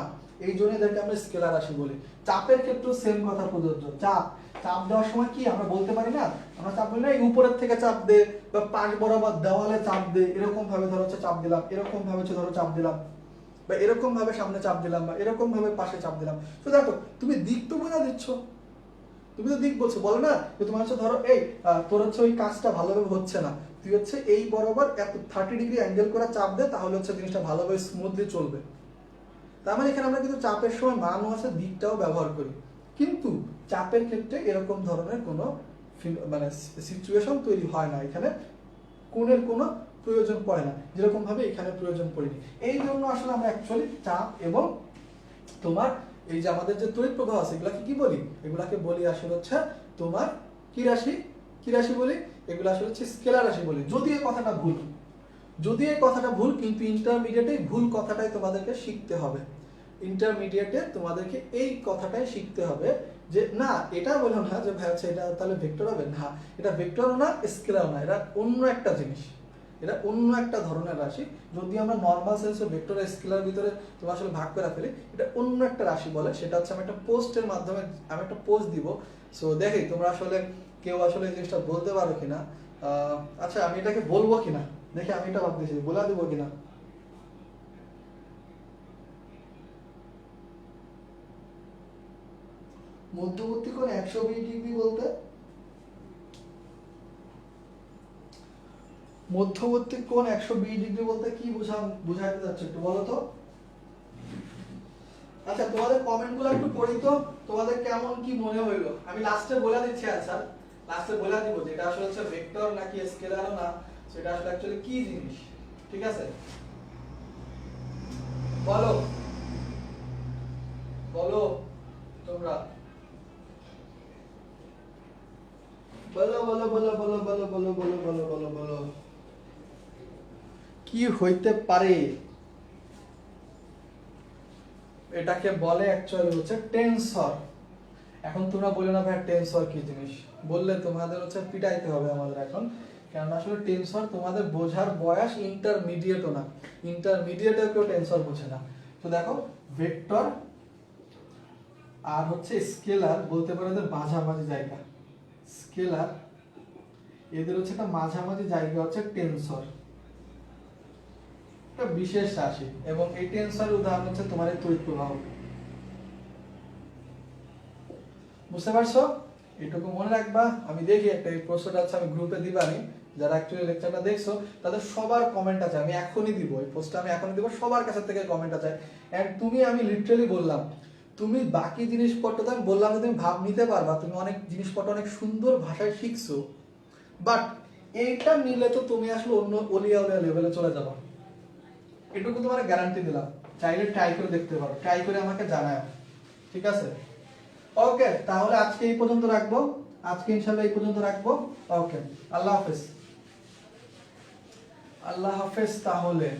এই জন্য এদেরকে আমরা স্কেলার রাশি বলি। চাপের ক্ষেত্রেও সেম কথা প্রযোজ্য। চাপ দেওয়ার সময় কি আমরা বলতে পারি না, আমরা চাপ বলি না এই উপরের থেকে চাপ দে বা পাশ বরাবর দেওয়ালে চাপ দে, এরকম ভাবে ধরো হচ্ছে চাপ দিলাম, এরকম ভাবে হচ্ছে ধরো চাপ দিলাম, বা এরকম ভাবে সামনে চাপ দিলাম, বা এরকম ভাবে পাশে চাপ দিলাম। তো দেখো তুমি দিক তো বোঝা দিচ্ছ, তুমি তো দিক বলছো, বলো না যে তোমার হচ্ছে ধরো এই তোর হচ্ছে ওই কাজটা ভালোভাবে হচ্ছে না, তুই হচ্ছে এই বরাবর এত 30 ডিগ্রি অ্যাঙ্গেল করে চাপ দে, তাহলে হচ্ছে জিনিসটা ভালোভাবে স্মুথলি চলবে। তার মানে এখানে আমরা কিন্তু চাপের সময় মানও আছে, দিকটাও ব্যবহার করি, কিন্তু চাপের ক্ষেত্রে এরকম ধরনের কোনো মানে সিচুয়েশন তৈরি হয় না, এখানে কোণের কোনো প্রয়োজন পড়ে না, যেরকম ভাবে এখানে প্রয়োজন পড়েনি। এই জন্য আসলে আমরা অ্যাকচুয়ালি চাপ এবং তোমার এই যে আমাদের যে তড়িৎ প্রবাহ আছে এগুলাকে কি বলি? এগুলাকে বলি আসলে হচ্ছে তোমার কি রাশি বলি? এগুলো আসলে হচ্ছে স্কেলার রাশি বলি। যদি এই কথাটা ভুল, কিন্তু ইন্টারমিডিয়েটে ভুল কথাটাই তোমাদেরকে শিখতে হবে। ইন্টারমিডিয়েটে তোমাদেরকে এই কথাটাই শিখতে হবে যে না, এটা বলো না যে ভাই হচ্ছে এটা তাহলে ভেক্টর হবে না, এটা ভেক্টরও না স্কেলারও না, এটা অন্য একটা জিনিস, এটা অন্য একটা ধরনের রাশি। যদি আমরা নর্মাল সেন্সে ভেক্টর আর স্কেলার ভিতরে তোমার আসলে ভাগ করে ফেলি, এটা অন্য একটা রাশি বলে। সেটা হচ্ছে আমি একটা পোস্টের মাধ্যমে আমি একটা পোস্ট দিব। সো দেখি তোমরা আসলে কেউ আসলে এই জিনিসটা বলতে পারো কিনা। আচ্ছা আমি এটাকে বলবো কিনা দেখি, আমি এটা ভাবতেছি বলে দেবো কিনা। মধ্যবর্তী কোণ 120 ডিগ্রি বলতে মধ্যবর্তী কোণ 120 ডিগ্রি বলতে কি বুঝাইতে যাচ্ছে একটু বলো তো। আচ্ছা তোমাদের কমেন্টগুলো একটু পড়ি তো, তোমাদের কেমন কি মনে হইলো। আমি লাস্টে বলে দিচ্ছি আনসার, লাস্টে বলে দিব যে এটা আসলে হচ্ছে ভেক্টর নাকি স্কেলারও না, সেটা আসলে অ্যাকচুয়ালি কি জিনিস। ঠিক আছে, বলো বলো তোমরা, বলো বলো বলো বলো বলো বলো বলো বলো বলো বলো কি হইতে পারে। এটাকে বলে অ্যাকচুয়ালি হচ্ছে টেনসর। এখন তোমরা বলে না ভাই টেনসর কি জিনিস, বললে তোমাদের হচ্ছে পিটাইতে হবে আমাদের এখন। কারণ আসলে টেনসর তোমাদের বোঝার বয়স ইন্টারমিডিয়েটও না, ইন্টারমিডিয়েটেও কেউ টেনসর বোঝে না। তো দেখো ভেক্টর আর হচ্ছে স্কেলার বলতে পারো এদের মাঝামাঝি জায়গা, স্কেলার এদের হচ্ছে একটা মাঝামাঝি জায়গা হচ্ছে টেনসর, একটা বিশেষ রাশি। এবং এই টেনসরের উদাহরণ হচ্ছে তোমার এই তড়িৎ প্রবাহ। বুঝতে পারছো? এটুকু মনে রাখবা। আমি দেখি একটা এই প্রশ্নটা আছে আমি গ্রুপে দিবানি, যারা অ্যাকচুয়ালি লেকচারটা দেখছো তাদের সবার কমেন্ট আছে, আমি এখনই দিব এই পোস্টটা, আমি এখনই দিব, সবার কাছে থেকে কমেন্ট আছে। এন্ড তুমি, আমি লিটারালি বললাম তুমি বাকি জিনিসপত্র তো আমি বললাম যে তুমি ভাব নিতে পারবা, তুমি অনেক জিনিসপত্র অনেক সুন্দর ভাষায় শিখছো, বাট এইটা নিলে তো তুমি আসলে অন্য অলিয়া লেভেলে চলে যাবা, এটুকু তোমার গ্যারান্টি দিলাম। চাইলে ট্রাই করে দেখতে পারো, ট্রাই করে আমাকে জানাও, ঠিক আছে? ওকে, তাহলে আজকে এই পর্যন্ত রাখবো, আজকে ইনশাআল্লাহ এই পর্যন্ত রাখবো। ওকে, আল্লাহ হাফেজ। আল্লাহ হাফেজ তাহলে।